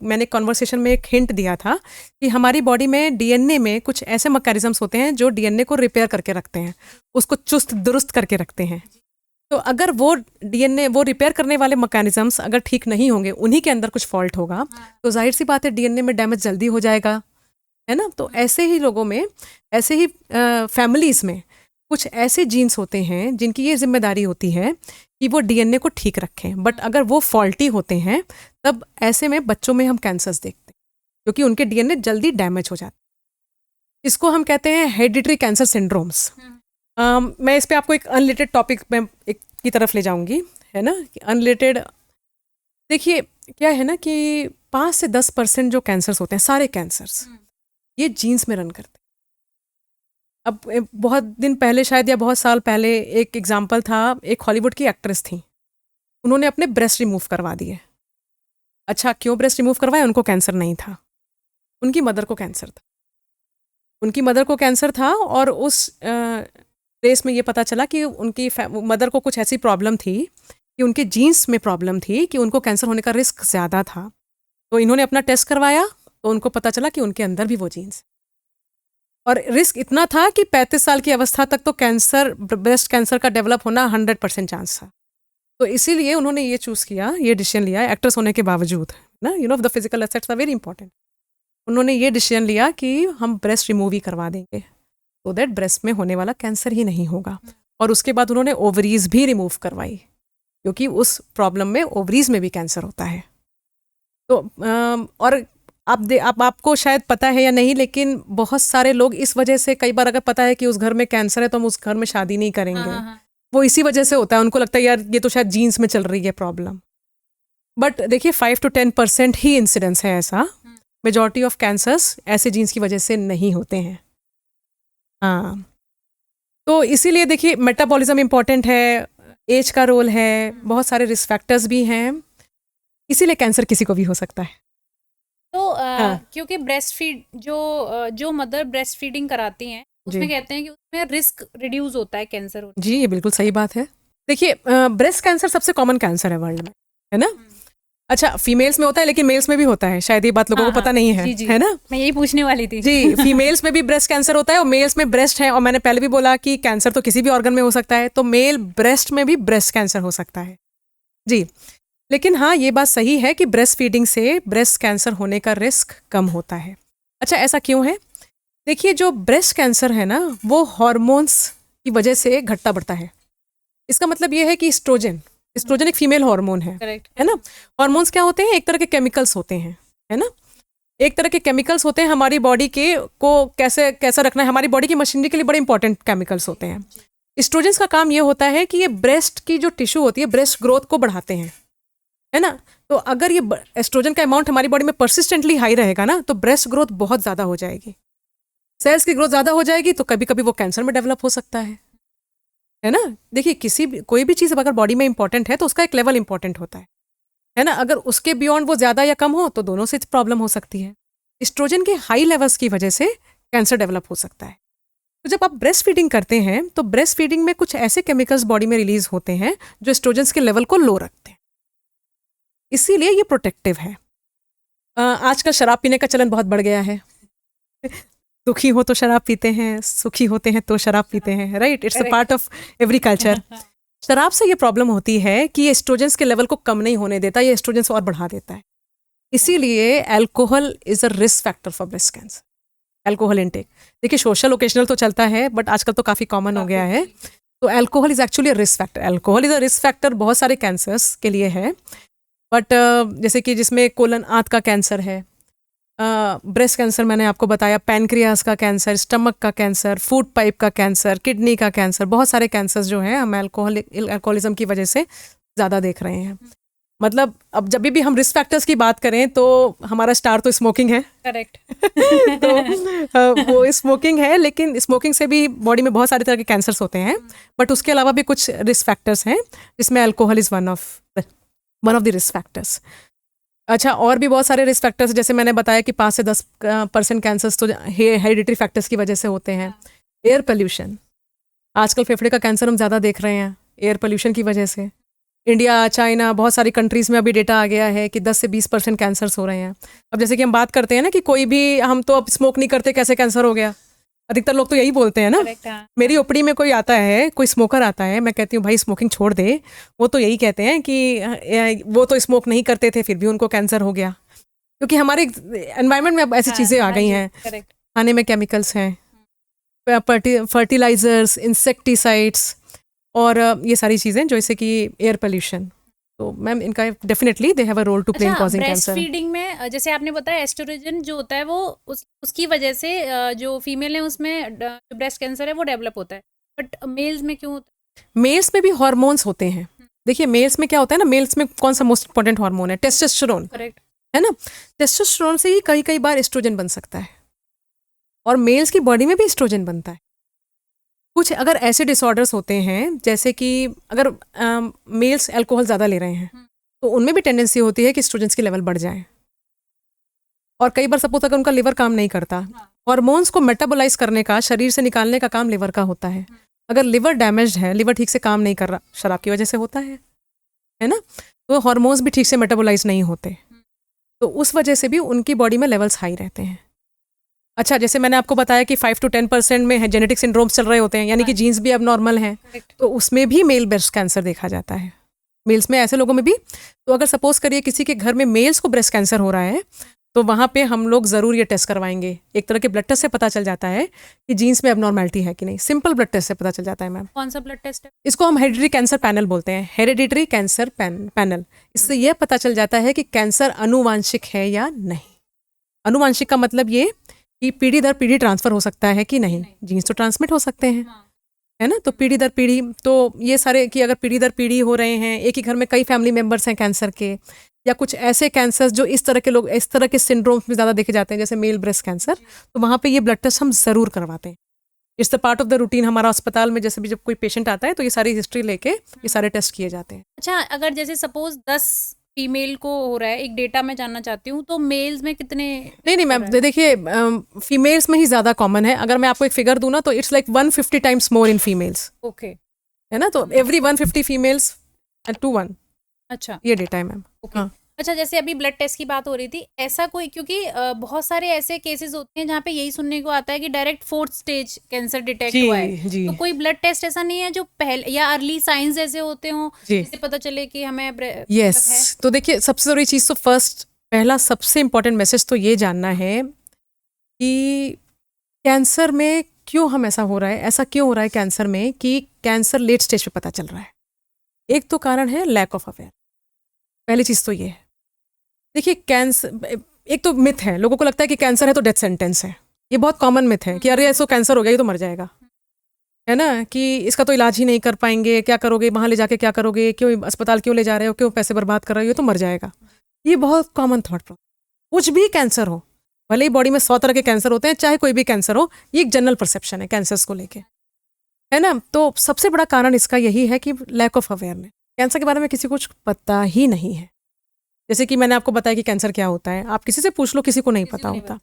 मैंने कॉन्वर्सेशन में एक हिंट दिया था कि हमारी बॉडी में डीएनए में कुछ ऐसे मैकेनिज्म्स होते हैं जो डीएनए को रिपेयर करके रखते हैं, उसको चुस्त दुरुस्त करके रखते हैं। तो अगर वो डीएनए, वो रिपेयर करने वाले मैकेनिज्म्स अगर ठीक नहीं होंगे, उन्हीं के अंदर कुछ फॉल्ट होगा, तो जाहिर सी बात है डीएनए में डैमेज जल्दी हो जाएगा, है ना। तो ऐसे ही लोगों में, ऐसे ही फैमिलीज़ में कुछ ऐसे जीन्स होते हैं जिनकी ये जिम्मेदारी होती है कि वो डीएनए को ठीक रखें, बट अगर वो फॉल्टी होते हैं तब ऐसे में बच्चों में हम कैंसर्स देखते हैं, क्योंकि उनके डीएनए जल्दी डैमेज हो जाते हैं। इसको हम कहते हैं हेरिडिटरी कैंसर सिंड्रोम्स। मैं इस पे आपको एक अनरिलेटेड टॉपिक में एक की तरफ ले जाऊंगी, है ना, अनरिलेटेड। देखिए क्या है ना कि 5 से 10% जो कैंसर्स होते हैं, सारे कैंसर्स, ये जीन्स में रन करते हैं। अब बहुत दिन पहले शायद, या बहुत साल पहले, एक एग्जाम्पल था, एक हॉलीवुड की एक्ट्रेस थी, उन्होंने अपने ब्रेस्ट रिमूव करवा दिए। अच्छा, क्यों ब्रेस्ट रिमूव करवाया? उनको कैंसर नहीं था, उनकी मदर को कैंसर था। उनकी मदर को कैंसर था और उस रेस में ये पता चला कि उनकी मदर को कुछ ऐसी प्रॉब्लम थी कि उनके जीन्स में प्रॉब्लम थी कि उनको कैंसर होने का रिस्क ज़्यादा था। तो इन्होंने अपना टेस्ट करवाया तो उनको पता चला कि उनके अंदर भी वो जीन्स, और रिस्क इतना था कि 35 साल की अवस्था तक तो कैंसर, ब्रेस्ट कैंसर का डेवलप होना 100% चांस था। तो इसीलिए उन्होंने ये चूज़ किया, ये डिसीजन लिया, एक्ट्रेस होने के बावजूद ना, the physical assets are very important. उन्होंने ये डिसीजन लिया कि हम ब्रेस्ट रिमूव ही करवा देंगे, तो दैट ब्रेस्ट में होने वाला कैंसर ही नहीं होगा। और उसके बाद उन्होंने ओवरीज भी रिमूव करवाई, क्योंकि उस प्रॉब्लम में ओवरीज में भी कैंसर होता है। तो और आपको शायद पता है या नहीं, लेकिन बहुत सारे लोग इस वजह से, कई बार अगर पता है कि उस घर में कैंसर है तो हम उस घर में शादी नहीं करेंगे। वो इसी वजह से होता है, उनको लगता है यार ये तो शायद जीन्स में चल रही है प्रॉब्लम। बट देखिए 5 to 10% ही इंसिडेंस है ऐसा। मेजॉरिटी ऑफ कैंसर्स ऐसे जीन्स की वजह से नहीं होते हैं। हाँ, तो इसीलिए देखिए मेटाबॉलिज्म इम्पॉर्टेंट है, एज का रोल है, बहुत सारे रिस्क फैक्टर्स भी हैं, इसीलिए कैंसर किसी को भी हो सकता है। तो क्योंकि ब्रेस्ट फीड जो मदर ब्रेस्ट फीडिंग कराती हैं, उसमें कहते हैं कि उसमें रिस्क रिड्यूस होता है कैंसर होने। जी, ये बिल्कुल सही बात है। देखिए ब्रेस्ट कैंसर सबसे कॉमन कैंसर है वर्ल्ड में, है ना। अच्छा, फीमेल्स में होता है लेकिन मेल्स में भी होता है, शायद ये बात लोगों को पता नहीं है, जी, है ना। मैं यही पूछने वाली थी। जी, फीमेल्स में भी ब्रेस्ट कैंसर होता है और मेल्स में ब्रेस्ट है। और मैंने पहले भी बोला कि कैंसर तो किसी भी ऑर्गन में हो सकता है, तो मेल ब्रेस्ट में भी ब्रेस्ट कैंसर हो सकता है जी। लेकिन हाँ, ये बात सही है कि ब्रेस्ट फीडिंग से ब्रेस्ट कैंसर होने का रिस्क कम होता है। अच्छा, ऐसा क्यों है? देखिए, जो ब्रेस्ट कैंसर है ना, वो हॉर्मोन्स की वजह से घटता बढ़ता है। इसका मतलब ये है कि एस्ट्रोजन एक फीमेल हार्मोन है ना। हार्मोन्स क्या होते हैं? एक तरह के केमिकल्स होते हैं, है ना। एक तरह के केमिकल्स होते हैं हमारी बॉडी के को कैसा रखना है, हमारी बॉडी की मशीनरी के लिए बड़े इंपॉर्टेंट केमिकल्स होते हैं। एस्ट्रोजन का काम ये होता है कि ये ब्रेस्ट की जो टिश्यू होती है, ब्रेस्ट ग्रोथ को बढ़ाते हैं, है ना। तो अगर ये एस्ट्रोजन का अमाउंट हमारी बॉडी में परसिस्टेंटली हाई रहेगा ना, तो ब्रेस्ट ग्रोथ बहुत ज़्यादा हो जाएगी, सेल्स की ग्रोथ ज़्यादा हो जाएगी, तो कभी कभी वो कैंसर में डेवलप हो सकता है ना। देखिए, कोई भी चीज़ अगर बॉडी में इंपॉर्टेंट है तो उसका एक लेवल इंपॉर्टेंट होता है ना। अगर उसके बियॉन्ड वो ज़्यादा या कम हो तो दोनों से प्रॉब्लम हो सकती है। एस्ट्रोजन के हाई लेवल्स की वजह से कैंसर डेवलप हो सकता है। तो जब आप ब्रेस्ट फीडिंग करते हैं तो ब्रेस्ट फीडिंग में कुछ ऐसे केमिकल्स बॉडी में रिलीज होते हैं जो एस्ट्रोजन के लेवल को लो रखते हैं, इसीलिए ये प्रोटेक्टिव है। आजकल शराब पीने का चलन बहुत बढ़ गया है। दुखी हो तो शराब पीते हैं, सुखी होते हैं तो शराब पीते हैं, right. It's a part of every culture. शराब से ये प्रॉब्लम होती है कि ये एस्ट्रोजन के लेवल को कम नहीं होने देता, ये एस्ट्रोजन और बढ़ा देता है। इसीलिए alcohol is a risk factor for breast cancer. Alcohol intake. देखिए सोशल ओकेजनल तो चलता है, बट आजकल तो काफ़ी कॉमन हो गया है। तो alcohol is actually risk factor. Alcohol is a risk factor बहुत सारे कैंसर्स के लिए है, बट जैसे कि जिसमें कोलन आंत का कैंसर है, ब्रेस्ट कैंसर मैंने आपको बताया, पैनक्रियास का कैंसर, स्टमक का कैंसर, फूड पाइप का कैंसर, किडनी का कैंसर, बहुत सारे कैंसर्स जो हैं हम अल्कोहलिज्म की वजह से ज़्यादा देख रहे हैं। मतलब अब जब भी हम रिस्क फैक्टर्स की बात करें तो हमारा स्टार तो स्मोकिंग है। करेक्ट। तो वो स्मोकिंग है, लेकिन स्मोकिंग से भी बॉडी में बहुत सारे तरह के कैंसर्स होते हैं, बट उसके अलावा भी कुछ रिस्क फैक्टर्स हैं जिसमें alcohol is one of the risk factors. अच्छा, और भी बहुत सारे रिस्क फैक्टर्स, जैसे मैंने बताया कि 5 से 10% कैंसर्स तो हेरिडिटरी फैक्टर्स की वजह से होते हैं। एयर पोल्यूशन, आजकल फेफड़े का कैंसर हम ज़्यादा देख रहे हैं एयर पोल्यूशन की वजह से। इंडिया, चाइना, बहुत सारी कंट्रीज़ में अभी डेटा आ गया है कि 10 से 20% कैंसर्स हो रहे हैं। अब जैसे कि हम बात करते हैं ना कि कोई भी, हम तो अब स्मोक नहीं करते, कैसे कैंसर हो गया, अधिकतर लोग तो यही बोलते हैं ना। करेक्ट, हाँ। मेरी ओपीडी में कोई आता है, कोई स्मोकर आता है, मैं कहती हूँ भाई स्मोकिंग छोड़ दे, वो तो यही कहते हैं कि वो तो स्मोक नहीं करते थे फिर भी उनको कैंसर हो गया, क्योंकि हमारे एनवायरनमेंट में अब ऐसी चीज़ें आ गई हैं। करेक्ट। खाने में केमिकल्स हैं, फर्टिलाइजर्स, इंसेक्टिसाइड्स, और ये सारी चीज़ें जैसे कि एयर पोल्यूशन। तो मैम इनका definitely they have a role to play in causing breast cancer. Feeding में जैसे आपने बताया एस्ट्रोजन जो होता है वो उसकी वजह से जो फीमेल है उसमें जो ब्रेस्ट कैंसर है वो डेवलप होता है, बट मेल्स में क्यों होता मेल्स में भी हार्मोन्स होते हैं। देखिए मेल्स में क्या होता है ना, मेल्स में कौन सा मोस्ट इंपॉर्टेंट हार्मोन है? टेस्टोस्टेरोन, है? करेक्ट। है ना। टेस्टोस्टेरोन से ही कई बार एस्ट्रोजन बन सकता है, और मेल्स की बॉडी में भी एस्ट्रोजन बनता है। कुछ अगर ऐसे डिसऑर्डर्स होते हैं, जैसे कि अगर मेल्स अल्कोहल ज़्यादा ले रहे हैं तो उनमें भी टेंडेंसी होती है कि एस्ट्रोजन्स की लेवल बढ़ जाए। और कई बार सपोज अगर उनका लिवर काम नहीं करता, हार्मोन्स को मेटाबोलाइज करने का, शरीर से निकालने का काम लिवर का होता है। अगर लिवर डैमेज्ड है, लिवर ठीक से काम नहीं कर रहा, शराब की वजह से होता है ना, तो हार्मोन्स भी ठीक से मेटाबोलाइज नहीं होते, तो उस वजह से भी उनकी बॉडी में लेवल्स हाई रहते हैं। अच्छा, जैसे मैंने आपको बताया कि 5 to 10% में जेनेटिक सिंड्रोम्स चल रहे होते हैं, यानी कि जीन्स भी अब नॉर्मल हैं, तो उसमें भी मेल ब्रेस्ट कैंसर देखा जाता है, मेल्स में, ऐसे लोगों में भी। तो अगर सपोज करिए किसी के घर में मेल्स को ब्रेस्ट कैंसर हो रहा है, तो वहाँ पे हम लोग ज़रूर ये टेस्ट करवाएंगे। एक तरह के ब्लड टेस्ट से पता चल जाता है कि जीन्स में एबनॉर्मैलिटी है कि नहीं। सिंपल ब्लड टेस्ट से पता चल जाता है मैम। कौन सा ब्लड टेस्ट है? इसको हम हेरिडिटरी कैंसर पैनल बोलते हैं, हेरिडिटरी कैंसर पैनल। इससे यह पता चल जाता है कि कैंसर अनुवांशिक है या नहीं। अनुवांशिक का मतलब ये कि पीढ़ी दर पीढ़ी ट्रांसफर हो सकता है कि नहीं, जीन्स तो ट्रांसमिट हो सकते हैं, है ना। तो पीढ़ी दर पीढ़ी, तो ये सारे कि अगर पीढ़ी दर पीढ़ी हो रहे हैं, एक ही घर में कई फैमिली मेंबर्स हैं कैंसर के, या कुछ ऐसे कैंसर्स जो इस तरह के लोग, इस तरह के सिंड्रोम्स में ज़्यादा देखे जाते हैं, जैसे मेल ब्रेस्ट कैंसर, तो वहाँ पे ये ब्लड टेस्ट हम ज़रूर करवाते हैं। It's the part of the routine हमारा अस्पताल में। जैसे भी जब कोई पेशेंट आता है तो ये सारी हिस्ट्री लेके ये सारे टेस्ट किए जाते हैं। अच्छा, अगर जैसे सपोज 10 फीमेल को हो रहा है, एक डेटा मैं जानना चाहती हूँ, तो मेल्स में कितने? नहीं मैम, देखिए फीमेल्स में ही ज़्यादा कॉमन है। अगर मैं आपको एक फिगर दूँ ना, तो it's like 150 times more in females. Okay, है ना, तो एवरी 150 फीमेल्स टू 1। अच्छा, ये डेटा है मैम। ओके। अच्छा, जैसे अभी ब्लड टेस्ट की बात हो रही थी, ऐसा कोई, क्योंकि बहुत सारे ऐसे केसेस होते हैं जहाँ पे यही सुनने को आता है कि direct 4th stage cancer detect हुआ है, जी। तो कोई ब्लड टेस्ट ऐसा नहीं है जो पहले या अर्ली साइंस ऐसे होते हों जिससे पता चले कि हमें यस। तो देखिए सबसे ज़रूरी चीज़ तो पहला सबसे इम्पोर्टेंट मैसेज तो ये जानना है कि कैंसर में क्यों हम ऐसा हो रहा है, ऐसा क्यों हो रहा है कैंसर में कि कैंसर लेट स्टेज पे पता चल रहा है। एक तो कारण है लैक ऑफ अवेयर, पहली चीज़ तो ये है। देखिए कैंसर एक तो मिथ है, लोगों को लगता है कि कैंसर है तो डेथ सेंटेंस है। ये बहुत कॉमन मिथ है कि अरे ऐसा कैंसर हो गया, ये तो मर जाएगा, है ना, कि इसका तो इलाज ही नहीं कर पाएंगे, क्या करोगे वहाँ ले जाके, क्या करोगे, क्यों अस्पताल क्यों ले जा रहे हो, क्यों पैसे बर्बाद कर रहे हो, ये तो मर जाएगा। ये बहुत कॉमन थॉट प्रोसेस। कुछ भी कैंसर हो, भले ही बॉडी में 100 तरह के कैंसर होते हैं, चाहे कोई भी कैंसर हो, ये एक जनरल परसेप्शन है कैंसर्स को लेके, है ना। तो सबसे बड़ा कारण इसका यही है कि लैक ऑफ अवेयरनेस। कैंसर के बारे में किसी को कुछ पता ही नहीं है। जैसे कि मैंने आपको बताया कि कैंसर क्या होता है, आप किसी से पूछ लो, किसी को नहीं पता होता।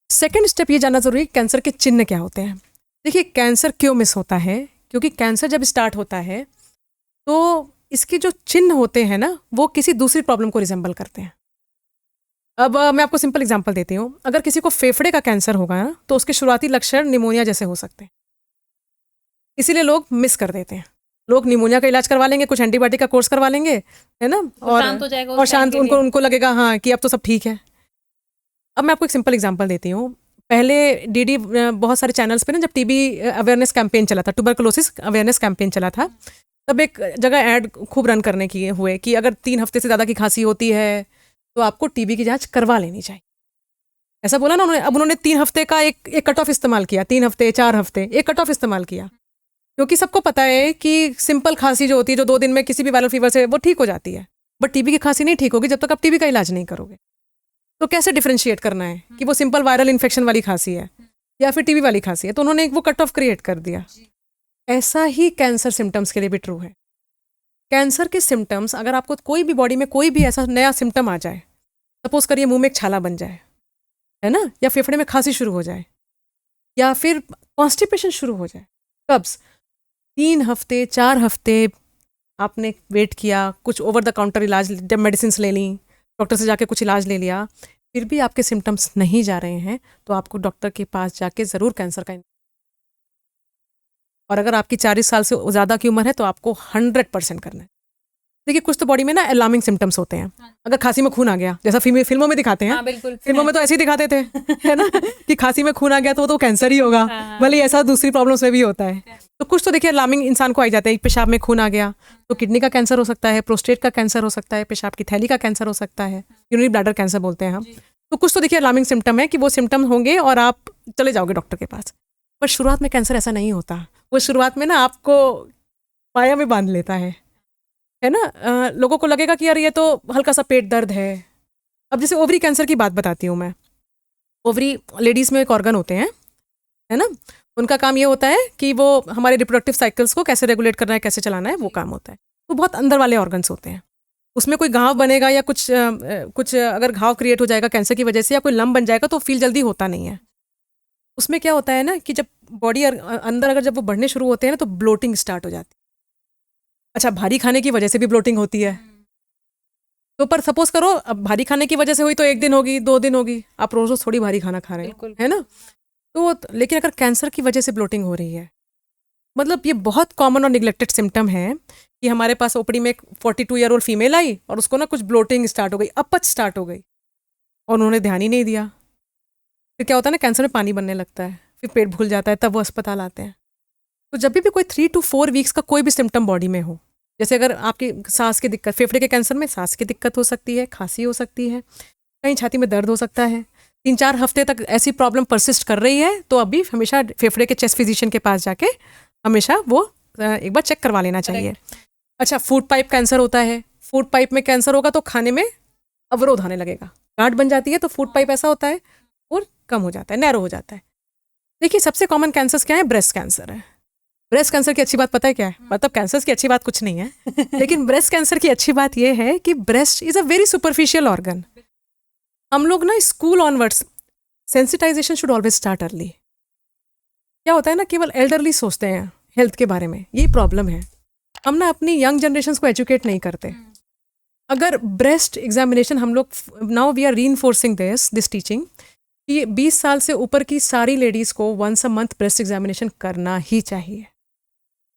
सेकंड स्टेप ये जानना जरूरी है कैंसर के चिन्ह क्या होते हैं। देखिए कैंसर क्यों मिस होता है, क्योंकि कैंसर जब स्टार्ट होता है तो इसके जो चिन्ह होते हैं ना, वो किसी दूसरी प्रॉब्लम को रिजेंबल करते हैं। अब मैं आपको सिंपल एग्जांपल देती हूँ। अगर किसी को फेफड़े का कैंसर होगा ना, तो उसके शुरुआती लक्षण निमोनिया जैसे हो सकते हैं, इसीलिए लोग मिस कर देते हैं। लोग निमोनिया का इलाज करवा लेंगे, कुछ एंटीबायोटिक का कोर्स करवा लेंगे, है ना, और शांत हो जाएगा, और शांत, उनको लगेगा हाँ कि अब तो सब ठीक है। अब मैं आपको एक सिंपल एग्जांपल देती हूँ। पहले डीडी बहुत सारे चैनल्स पे ना जब टीबी अवेयरनेस कैंपेन चला था, ट्यूबरकुलोसिस अवेयरनेस कैंपेन चला था, तब एक जगह ऐड खूब रन करने की हुए कि अगर 3 हफ्ते से ज़्यादा की खांसी होती है तो आपको टीबी की जांच करवा लेनी चाहिए। ऐसा बोला ना उन्होंने। अब उन्होंने 3 हफ्ते का एक कट ऑफ इस्तेमाल किया, 3 हफ्ते 4 हफ्ते एक कट ऑफ इस्तेमाल किया, क्योंकि सबको पता है कि सिंपल खांसी जो होती है जो 2 दिन में किसी भी वायरल फीवर से वो ठीक हो जाती है, बट टीबी की खांसी नहीं ठीक होगी जब तक आप टीबी का इलाज नहीं करोगे। तो कैसे डिफ्रेंशिएट करना है कि वो सिंपल वायरल इन्फेक्शन वाली खांसी है या फिर टीबी वाली खांसी है, तो उन्होंने एक वो कट ऑफ क्रिएट कर दिया। ऐसा ही कैंसर सिम्टम्स के लिए भी ट्रू है। कैंसर के सिम्टम्स, अगर आपको कोई भी बॉडी में कोई भी ऐसा नया सिम्टम आ जाए, सपोज करिए मुंह में एक छाला बन जाए, है ना, या फेफड़े में खांसी शुरू हो जाए, या फिर कॉन्स्टिपेशन शुरू हो जाए, कब्ज, 3 हफ्ते 4 हफ्ते आपने वेट किया, कुछ ओवर द काउंटर इलाज, मेडिसिन ले ली, डॉक्टर से जाके कुछ इलाज ले लिया, फिर भी आपके सिम्टम्स नहीं जा रहे हैं, तो आपको डॉक्टर के पास जाके ज़रूर कैंसर का, और अगर आपकी 40 साल से ज़्यादा की उम्र है तो आपको 100% करना है। देखिए कुछ तो बॉडी में ना अलार्मिंग सिम्टम्स होते हैं। अगर खांसी में खून आ गया, जैसा फिल्मों में दिखाते हैं, हाँ, बिल्कुल। फिल्मों में तो ऐसे ही दिखाते थे, है ना, कि खांसी में खून आ गया तो कैंसर ही होगा, भले ऐसा दूसरी प्रॉब्लम्स में भी होता है। तो कुछ तो देखिए अलार्मिंग इंसान को आ जाते हैं। पेशाब में खून आ गया तो किडनी का कैंसर हो सकता है, प्रोस्टेट का कैंसर हो सकता है, पेशाब की थैली का कैंसर हो सकता है, यूरिनरी ब्लैडर कैंसर बोलते हैं हम। तो कुछ तो देखिए अलार्मिंग सिम्टम है कि वो सिम्टम होंगे और आप चले जाओगे डॉक्टर के पास। पर शुरुआत में कैंसर ऐसा नहीं होता। वो शुरुआत में ना आपको पाया में बांध लेता है ना। लोगों को लगेगा कि यार ये तो हल्का सा पेट दर्द है। अब जैसे ओवरी कैंसर की बात बताती हूँ मैं। ओवरी लेडीज़ में एक ऑर्गन होते हैं, है ना, उनका काम ये होता है कि वो हमारे रिप्रोडक्टिव साइकिल्स को कैसे रेगुलेट करना है, कैसे चलाना है, वो काम होता है। तो बहुत अंदर वाले ऑर्गन्स होते हैं। उसमें कोई घाव बनेगा या कुछ अगर घाव क्रिएट हो जाएगा कैंसर की वजह से, या कोई लंब बन जाएगा, तो फील जल्दी होता नहीं है। उसमें क्या होता है ना कि जब बॉडी अंदर अगर जब वो बढ़ने शुरू होते हैं ना, तो ब्लोटिंग स्टार्ट हो जाती है। अच्छा, भारी खाने की वजह से भी ब्लोटिंग होती है। तो पर सपोज करो अब भारी खाने की वजह से हुई तो 1 दिन होगी, 2 दिन होगी, आप रोज रोज थोड़ी भारी खाना खा रहे हैं, है ना। तो लेकिन अगर कैंसर की वजह से ब्लोटिंग हो रही है, मतलब ये बहुत कॉमन और निगलेक्टेड सिम्टम है कि हमारे पास ओपीडी में एक 42-year-old फीमेल आई और उसको ना कुछ ब्लोटिंग स्टार्ट हो गई, अपच स्टार्ट हो गई, और उन्होंने ध्यान ही नहीं दिया। फिर क्या होता है ना, कैंसर में पानी बनने लगता है, फिर पेट भूल जाता है, तब वो अस्पताल आते हैं। तो जब भी कोई 3 to 4 वीक्स का कोई भी सिम्टम बॉडी में हो, जैसे अगर आपकी सांस की दिक्कत, फेफड़े के कैंसर में सांस की दिक्कत हो सकती है, खांसी हो सकती है, कहीं छाती में दर्द हो सकता है, 3-4 हफ्ते तक ऐसी प्रॉब्लम परसिस्ट कर रही है, तो अभी हमेशा फेफड़े के चेस्ट फिजिशियन के पास जाके हमेशा वो एक बार चेक करवा लेना चाहिए। अच्छा, फूड पाइप कैंसर होता है। फूड पाइप में कैंसर होगा तो खाने में अवरोध आने लगेगा, गांठ बन जाती है, तो फूड पाइप ऐसा होता है और कम हो जाता है, नैरो हो जाता है। देखिए सबसे कॉमन कैंसर्स क्या है, ब्रेस्ट कैंसर है। ब्रेस्ट कैंसर की अच्छी बात पता है क्या है, मतलब कैंसर की अच्छी बात कुछ नहीं है लेकिन ब्रेस्ट कैंसर की अच्छी बात यह है कि breast is a very superficial organ. हम लोग ना school onwards, sensitization should always start early. क्या होता है ना, केवल एल्डरली सोचते हैं हेल्थ के बारे में, यही प्रॉब्लम है। हम ना अपनी यंग जनरेशन को एजुकेट नहीं करते। अगर ब्रेस्ट एग्जामिनेशन हम लोग, now we are reinforcing this teaching कि 20 साल से ऊपर की सारी लेडीज़ को once a month breast examination करना ही चाहिए।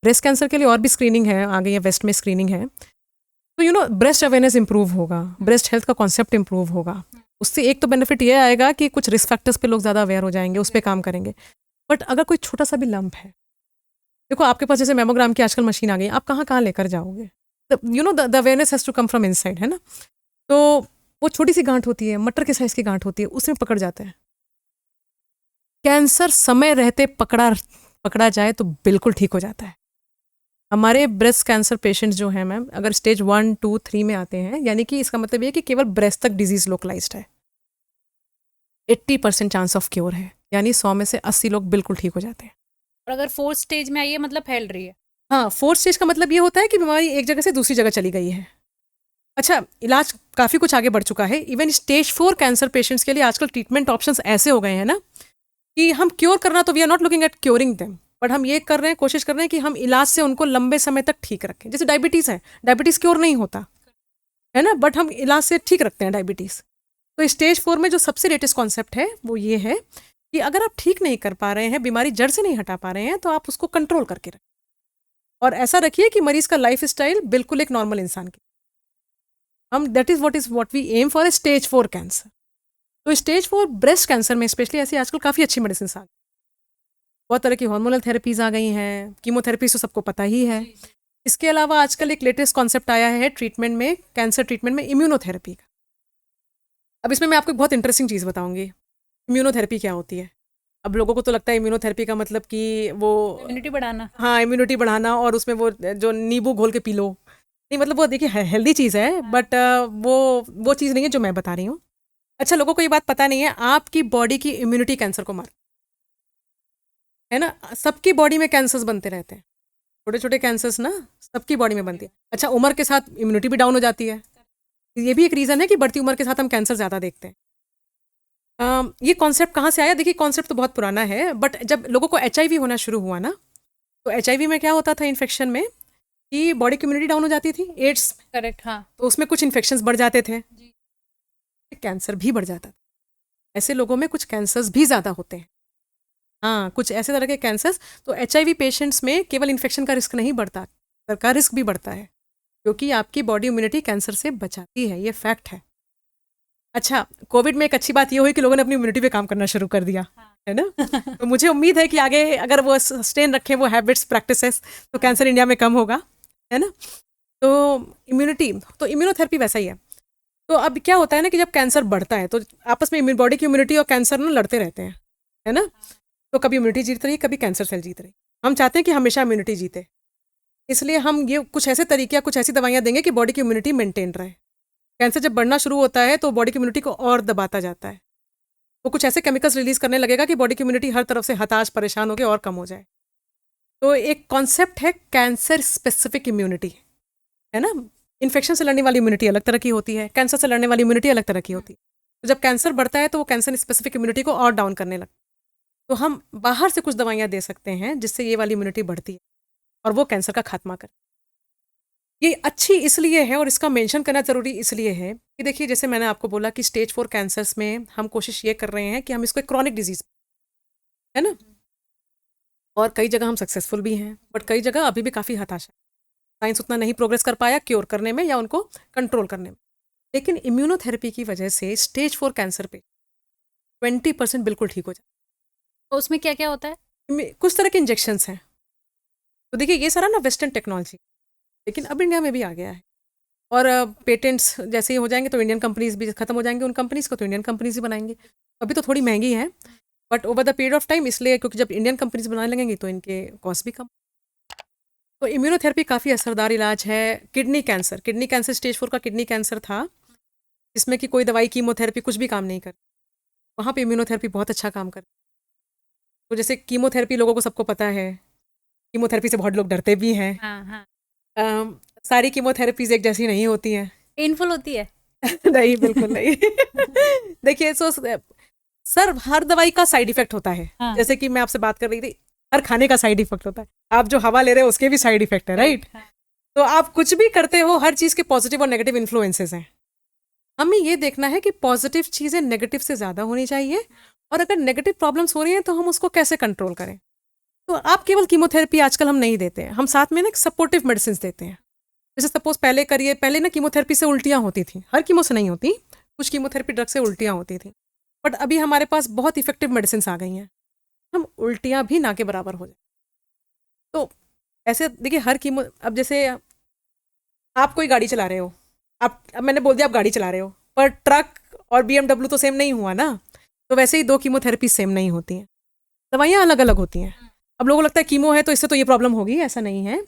ब्रेस्ट कैंसर के लिए और भी स्क्रीनिंग है, आ गई है, वेस्ट में स्क्रीनिंग है। तो ब्रेस्ट अवेयरनेस इंप्रूव होगा, ब्रेस्ट हेल्थ का कॉन्सेप्ट इंप्रूव होगा। उससे एक तो बेनिफिट ये आएगा कि कुछ रिस्क फैक्टर्स पे लोग ज़्यादा अवेयर हो जाएंगे, उस पर काम करेंगे। बट अगर कोई छोटा सा भी लंप है, देखो आपके पास जैसे मेमोग्राम की आजकल मशीन आ गई, आप कहाँ कहाँ लेकर जाओगे, the awareness has to come from inside, है ना। तो वो छोटी सी गांठ होती है, मटर के साइज़ की गांठ होती है, उसमें पकड़ जाता है। कैंसर समय रहते पकड़ा जाए तो बिल्कुल ठीक हो जाता है। हमारे ब्रेस्ट कैंसर पेशेंट्स जो हैं मैम, अगर स्टेज 1, 2, 3 में आते हैं, यानी कि इसका मतलब ये कि केवल ब्रेस्ट तक डिजीज लोकलाइज्ड है, 80% चांस ऑफ क्योर है, यानी 100 में से 80 लोग बिल्कुल ठीक हो जाते हैं। और अगर 4th स्टेज में आई है मतलब फैल रही है। हाँ, 4th स्टेज का मतलब ये होता है कि बीमारी एक जगह से दूसरी जगह चली गई है। अच्छा, इलाज काफ़ी कुछ आगे बढ़ चुका है। इवन स्टेज 4 कैंसर पेशेंट्स के लिए आजकल ट्रीटमेंट ऑप्शंस ऐसे हो गए हैं ना कि हम क्योर करना, तो we are not looking at curing them, but हम ये कर रहे हैं, कोशिश कर रहे हैं कि हम इलाज से उनको लंबे समय तक ठीक रखें। जैसे डायबिटीज़ है, डायबिटीज़ क्योर नहीं होता है ना, बट हम इलाज से ठीक रखते हैं डायबिटीज़। तो स्टेज 4 में जो सबसे लेटेस्ट कॉन्सेप्ट है वो ये है कि अगर आप ठीक नहीं कर पा रहे हैं, बीमारी जड़ से नहीं हटा पा रहे हैं, तो आप उसको कंट्रोल करके रखें, और ऐसा रखिए कि मरीज का लाइफ स्टाइल बिल्कुल एक नॉर्मल इंसान की। हम that is what we aim for a stage 4 cancer. तो स्टेज 4 ब्रेस्ट कैंसर में स्पेशली ऐसी आजकल काफ़ी अच्छी मेडिसिन आ गई, बहुत तरह की हार्मोनल थेरेपीज आ गई हैं, कीमोथेरेपी तो सबको पता ही है। इसके अलावा आजकल एक लेटेस्ट कॉन्सेप्ट आया है ट्रीटमेंट में, कैंसर ट्रीटमेंट में, इम्यूनोथेरेपी का। अब इसमें मैं आपको एक बहुत इंटरेस्टिंग चीज़ बताऊंगी, इम्यूनोथेरेपी क्या होती है। अब लोगों को तो लगता है इम्यूनोथेरेपी का मतलब कि वो, इम्यूनिटी बढ़ाना। हाँ, इम्यूनिटी बढ़ाना और उसमें वो जो नींबू घोल के पी लो, नहीं मतलब वो देखिए हेल्दी चीज़ है, बट वो चीज़ नहीं है जो मैं बता रही हूँ। अच्छा, लोगों को ये बात पता नहीं है, आपकी बॉडी की इम्यूनिटी कैंसर को मार, है ना। सबकी बॉडी में कैंसर्स बनते रहते हैं, छोटे छोटे कैंसर्स ना सबकी बॉडी में बनती है। अच्छा, उम्र के साथ इम्यूनिटी भी डाउन हो जाती है, ये भी एक रीज़न है कि बढ़ती उम्र के साथ हम कैंसर ज़्यादा देखते हैं। ये कॉन्सेप्ट कहाँ से आया? देखिए कॉन्सेप्ट तो बहुत पुराना है, बट जब लोगों को एचआईवी होना शुरू हुआ ना, तो एचआईवी में क्या होता था इन्फेक्शन में कि बॉडी की इम्यूनिटी डाउन हो जाती थी, एड्स करेक्ट, हाँ। तो उसमें कुछ इन्फेक्शंस बढ़ जाते थे, कैंसर भी बढ़ जाता था। ऐसे लोगों में कुछ कैंसर्स भी ज़्यादा होते हैं, हाँ, कुछ ऐसे तरह के कैंसर्स। तो एचआईवी पेशेंट्स में केवल इन्फेक्शन का रिस्क नहीं बढ़ता, कैंसर का रिस्क भी बढ़ता है, क्योंकि आपकी बॉडी इम्यूनिटी कैंसर से बचाती है, ये फैक्ट है। अच्छा, कोविड में एक अच्छी बात ये हुई कि लोगों ने अपनी इम्यूनिटी पे काम करना शुरू कर दिया, है ना। तो मुझे उम्मीद है कि आगे अगर वो सस्टेन रखें वो हैबिट्स प्रैक्टिसेस, तो कैंसर इंडिया में कम होगा, है ना। तो इम्यूनिटी, तो इम्यूनोथेरेपी वैसा ही है। तो अब क्या होता है ना कि जब कैंसर बढ़ता है तो आपस में बॉडी की इम्यूनिटी और कैंसर ना लड़ते रहते हैं, है ना। तो कभी इम्यूनिटी जीत रही, कभी कैंसर सेल जीत रही। हम चाहते हैं कि हमेशा इम्यूनिटी जीते, इसलिए हम ये कुछ ऐसे तरीके या कुछ ऐसी दवाइयाँ देंगे कि बॉडी की इम्यूनिटी मेंटेन रहे। कैंसर जब बढ़ना शुरू होता है तो बॉडी की इम्यूनिटी को और दबाता जाता है, वो कुछ ऐसे केमिकल्स रिलीज करने लगेगा कि बॉडी की इम्यूनिटी हर तरफ से हताश परेशान होकर और कम हो जाए। तो एक कॉन्सेप्ट है कैंसर स्पेसिफिक इम्यूनिटी, है ना। इन्फेक्शन से लड़ने वाली इम्यूनिटी अलग तरह की होती है, कैंसर से लड़ने वाली इम्यूनिटी अलग तरह की होती है। तो जब कैंसर बढ़ता है तो वो कैंसर स्पेसिफिक इम्यूनिटी को और डाउन करने लगता है। तो हम बाहर से कुछ दवाइयाँ दे सकते हैं जिससे ये वाली इम्यूनिटी बढ़ती है और वो कैंसर का खात्मा करे। ये अच्छी इसलिए है और इसका मेंशन करना ज़रूरी इसलिए है कि देखिए, जैसे मैंने आपको बोला कि स्टेज 4 कैंसर्स में हम कोशिश ये कर रहे हैं कि हम इसको एक क्रॉनिक डिजीज, है ना, और कई जगह हम सक्सेसफुल भी हैं, बट कई जगह अभी भी काफ़ी हताशा है। साइंस उतना नहीं प्रोग्रेस कर पाया क्योर करने में या उनको कंट्रोल करने में। लेकिन इम्यूनोथेरेपी की वजह से स्टेज 4 कैंसर पे 20% बिल्कुल ठीक हो जाए। तो उसमें क्या क्या होता है? कुछ तरह के इंजेक्शन्स हैं। तो देखिए ये सारा ना वेस्टर्न टेक्नोलॉजी, लेकिन अब इंडिया में भी आ गया है। और पेटेंट्स जैसे ही हो जाएंगे तो इंडियन कंपनीज भी खत्म हो जाएंगे, उन कंपनीज को तो इंडियन कंपनीज ही बनाएंगे। अभी तो थोड़ी महंगी है, but over the period of time, इसलिए क्योंकि जब इंडियन कंपनीज बनाने लगेंगी तो इनके कॉस्ट भी कम। तो इम्यूनोथेरेपी काफ़ी असरदार इलाज है। किडनी कैंसर स्टेज 4 का किडनी कैंसर था, जिसमें कि कोई दवाई कीमोथेरेपी कुछ भी काम नहीं कर, वहाँ पे इम्यूनोथेरेपी बहुत अच्छा काम कर। तो जैसे कीमोथेरेपी लोगों को सबको पता है, कीमोथेरेपी से बहुत लोग डरते भी हैं। हाँ, हाँ। सारी कीमोथेरेपीज एक जैसी नहीं होती हैं। पेनफुल होती है। नहीं, बिल्कुल नहीं। देखिए, सर हर दवाई का साइड इफेक्ट होता है। हाँ। जैसे कि मैं आपसे बात कर रही थी, हर खाने का साइड इफेक्ट होता है। आप जो हवा ले रहे हो उसके भी साइड इफेक्ट है, राइट। हाँ। तो आप कुछ भी करते हो, हर चीज़ के पॉजिटिव और नेगेटिव इन्फ्लुएंसेस हैं। हमें ये देखना है कि पॉजिटिव चीज़ें नेगेटिव से ज़्यादा होनी चाहिए, और अगर नेगेटिव प्रॉब्लम्स हो रही हैं तो हम उसको कैसे कंट्रोल करें। तो आप केवल कीमोथेरेपी आजकल हम नहीं देते हैं, हम साथ में ना सपोर्टिव मेडिसिन देते हैं। जैसे सपोज पहले ना कीमोथेरेपी से उल्टियाँ होती थी, हर कीमो से नहीं होती, कुछ कीमोथेरेपी ड्रग से उल्टियाँ होती थी, बट अभी हमारे पास बहुत इफेक्टिव मेडिसिन आ गई हैं, हम उल्टियाँ भी ना के बराबर हो जाए। तो ऐसे देखिए, हर कीमो, अब जैसे आप कोई गाड़ी चला रहे हो, अब मैंने बोल दिया आप गाड़ी चला रहे हो, पर ट्रक और BMW तो सेम नहीं हुआ ना। तो वैसे ही 2 कीमोथेरेपी सेम नहीं होती हैं, दवाइयाँ अलग अलग होती हैं। अब लोगों को लगता है कीमो है तो इससे तो ये प्रॉब्लम होगी, ऐसा नहीं है।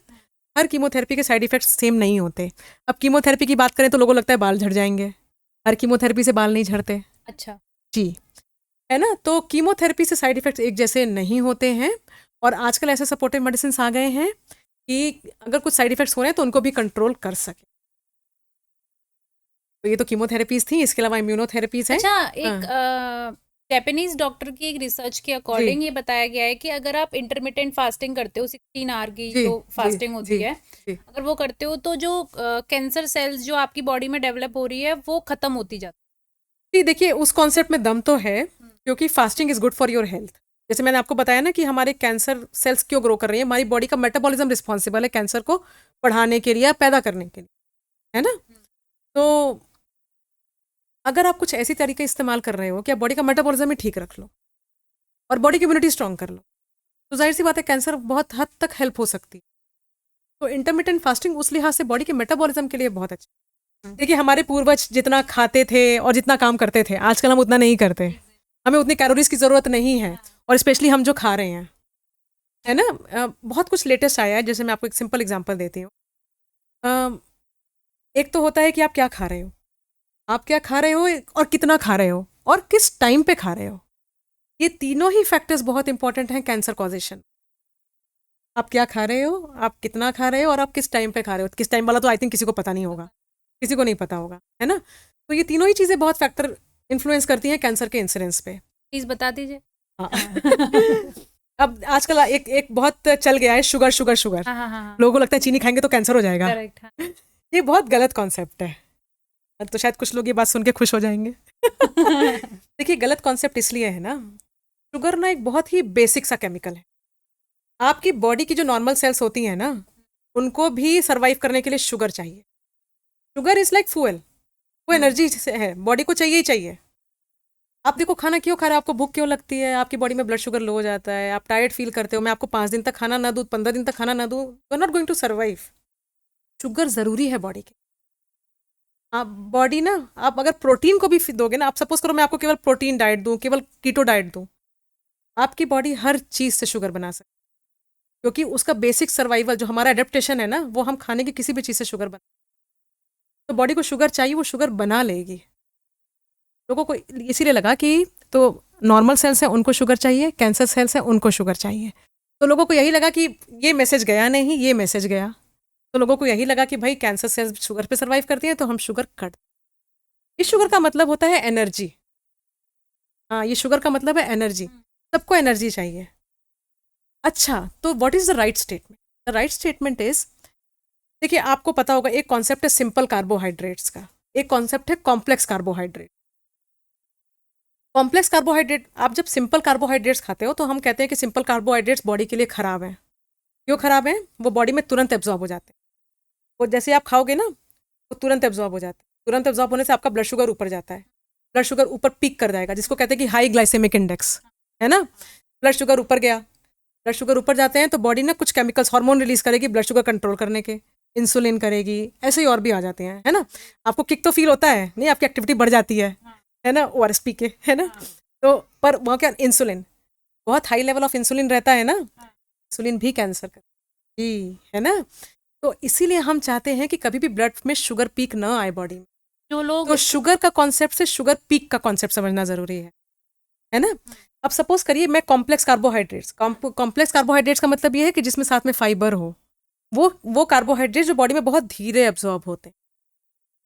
हर कीमोथेरेपी के साइड इफेक्ट्स सेम नहीं होते। अब कीमोथेरेपी की बात करें तो लोगों को लगता है बाल झड़ जाएंगे, हर कीमोथेरेपी से बाल नहीं झड़ते। अच्छा। जी, है ना। तो कीमोथेरेपी से साइड इफेक्ट्स एक जैसे नहीं होते हैं, और आजकल ऐसे सपोर्टिव मेडिसिन आ गए हैं कि अगर कुछ साइड इफेक्ट्स हो रहे हैं तो उनको भी कंट्रोल कर सके। तो ये तो कीमोथेरेपीज थी, इसके अलावा इम्यूनोथेरेपीज हैं। अच्छा, हाँ, एक जापानीज डॉक्टर की एक रिसर्च के अकॉर्डिंग ये बताया गया है कि अगर आप इंटरमिटेंट फास्टिंग करते हो, 16 आवर की जी, जो जी, फास्टिंग होती जी, है, जी, अगर वो करते हो तो जो कैंसर सेल्स जो आपकी बॉडी में डेवलप हो रही है वो खत्म होती जाती जी। देखिए, उस कॉन्सेप्ट में दम तो है, है। क्योंकि fasting is good for your health. जैसे मैंने आपको बताया ना कि हमारे कैंसर सेल्स क्यों ग्रो कर रही है, हमारी बॉडी का मेटाबॉलिज्म रिस्पॉन्सिबल है कैंसर को बढ़ाने के लिए या पैदा करने के लिए, है ना। तो अगर आप कुछ ऐसी तरीके इस्तेमाल कर रहे हो कि आप बॉडी का मेटाबॉलिज्म ही ठीक रख लो और बॉडी की इम्यूनिटी स्ट्रांग कर लो, तो जाहिर सी बात है कैंसर बहुत हद तक हेल्प हो सकती है। तो इंटरमिटेंट फास्टिंग उस लिहाज से बॉडी के मेटाबॉलिज्म के लिए बहुत अच्छा। देखिए हमारे पूर्वज जितना खाते थे और जितना काम करते थे, आजकल हम उतना नहीं करते। हमें उतनी कैलोरीज की ज़रूरत नहीं है, और स्पेशली हम जो खा रहे हैं, है ना। बहुत कुछ लेटेस्ट आया है, जैसे मैं आपको एक सिंपल एग्जांपल देती हूँ। एक तो होता है कि आप क्या खा रहे हो, आप क्या खा रहे हो और कितना खा रहे हो और किस टाइम पे खा रहे हो। ये तीनों ही फैक्टर्स बहुत इंपॉर्टेंट हैं कैंसर कॉजेशन। आप क्या खा रहे हो, आप कितना खा रहे हो और आप किस टाइम पे खा रहे हो। किस टाइम वाला तो आई थिंक किसी को पता नहीं होगा, किसी को नहीं पता होगा, है ना। तो ये तीनों ही चीज़ें बहुत फैक्टर इन्फ्लुएंस करती हैं कैंसर के इंसिडेंस पे। प्लीज बता दीजिए। हाँ अब आजकल एक एक बहुत चल गया है शुगर शुगर शुगर। हाँ हाँ हाँ, लोगों को लगता है चीनी खाएंगे तो कैंसर हो जाएगा। करेक्ट। हाँ। ये बहुत गलत कॉन्सेप्ट है। तो शायद कुछ लोग ये बात सुन के खुश हो जाएंगे। देखिए गलत कॉन्सेप्ट इसलिए है ना, शुगर ना एक बहुत ही बेसिक सा केमिकल है। आपकी बॉडी की जो नॉर्मल सेल्स होती हैं ना, उनको भी सर्वाइव करने के लिए शुगर चाहिए। शुगर इज लाइक फ्यूल, वो एनर्जी है, बॉडी को चाहिए ही चाहिए। आप देखो खाना क्यों खा रहे हो, आपको भूख क्यों लगती है, आपकी बॉडी में ब्लड शुगर लो हो जाता है, आप टायर्ड फील करते हो। मैं आपको 5 दिन तक खाना ना दूँ, 15 दिन तक खाना ना दूँ, you are not going to survive. Sugar ज़रूरी है बॉडी के। आप बॉडी ना, आप अगर प्रोटीन को भी दोगे ना, आप सपोज करो मैं आपको केवल प्रोटीन डाइट दूँ, केवल कीटो डाइट दूँ, आपकी बॉडी हर चीज़ से शुगर बना सकती है। क्योंकि उसका बेसिक सर्वाइवल जो हमारा एडेप्टेशन है ना, वो हम खाने की किसी भी चीज़ से शुगर बना, तो बॉडी को शुगर चाहिए, वो शुगर बना लेगी। लोगों को इसीलिए लगा कि तो नॉर्मल सेल्स हैं उनको शुगर चाहिए, कैंसर सेल्स हैं उनको शुगर चाहिए। तो लोगों को यही लगा कि ये मैसेज गया नहीं, ये मैसेज गया। तो लोगों को यही लगा कि भाई कैंसर सेल्स शुगर पे सर्वाइव करती हैं, तो हम शुगर कट। इस शुगर का मतलब होता है एनर्जी। हाँ, ये शुगर का मतलब है एनर्जी। सबको एनर्जी चाहिए। अच्छा, तो what is the right statement? The right statement is, देखिए आपको पता होगा एक कॉन्सेप्ट है सिंपल कार्बोहाइड्रेट्स का, एक कॉन्सेप्ट है कॉम्प्लेक्स कार्बोहाइड्रेट। कॉम्प्लेक्स कार्बोहाइड्रेट, आप जब सिंपल कार्बोहाइड्रेट्स खाते हो तो हम कहते हैं कि सिंपल कार्बोहाइड्रेट्स बॉडी के लिए खराब हैं। क्यों खराब हैं? वो बॉडी में तुरंत एब्जॉर्ब हो जाते हैं। वो जैसे आप खाओगे ना, वो तुरंत एब्जॉर्ब हो जाते हैं। तुरंत एब्जॉर्ब होने से आपका ब्लड शुगर ऊपर जाता है, ब्लड शुगर ऊपर पीक कर जाएगा, जिसको कहते हैं कि हाई ग्लाइसेमिक इंडेक्स, है ना। ब्लड शुगर ऊपर गया, ब्लड शुगर ऊपर जाते हैं तो बॉडी ना कुछ केमिकल्स हार्मोन रिलीज करेगी ब्लड शुगर कंट्रोल करने के, इंसुलिन करेगी, ऐसे ही और भी आ जाते हैं, है ना। आपको किक तो फील होता है नहीं, आपकी एक्टिविटी बढ़ जाती है ना, ORS पी के, है ना। तो पर वहाँ क्या इंसुलिन, बहुत हाई लेवल ऑफ इंसुलिन रहता है ना, इंसुलिन भी कैंसर कर जी, है ना। तो इसीलिए हम चाहते हैं कि कभी भी ब्लड में शुगर पीक ना आए बॉडी में। जो लोग तो शुगर का कॉन्सेप्ट से शुगर पीक का कॉन्सेप्ट समझना जरूरी है ना। अब सपोज करिए मैं कॉम्प्लेक्स कार्बोहाइड्रेट्स, कॉम्प्लेक्स कार्बोहाइड्रेट्स का मतलब ये है कि जिसमें साथ में फाइबर हो, वो कार्बोहाइड्रेट्स जो बॉडी में बहुत धीरे एब्जॉर्ब होते हैं,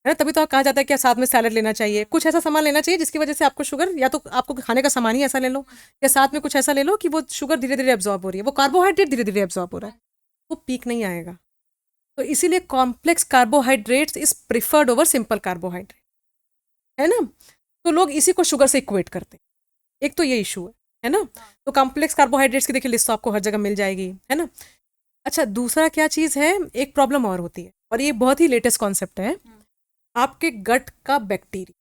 है ना। तभी तो कहा जाता है कि साथ में सैलड लेना चाहिए, कुछ ऐसा सामान लेना चाहिए जिसकी वजह से आपको शुगर, या तो आपको खाने का सामान ही ऐसा ले लो, या साथ में कुछ ऐसा ले लो कि वो शुगर धीरे धीरे एब्जॉर्ब हो रही है, वो कार्बोहाइड्रेट धीरे धीरे एब्जॉर्ब हो रहा है, वो पीक नहीं आएगा। तो इसीलिए complex carbohydrates is preferred over simple carbohydrate, है ना। तो लोग इसी को शुगर से इक्वेट करते हैं, एक तो ये इशू है ना। तो कॉम्प्लेक्स कार्बोहाइड्रेट्स की देखिए लिस्ट आपको हर जगह मिल जाएगी, है ना। अच्छा, दूसरा क्या चीज़ है, एक प्रॉब्लम और होती है, और ये बहुत ही लेटेस्ट कॉन्सेप्ट है, आपके गट का बैक्टीरिया।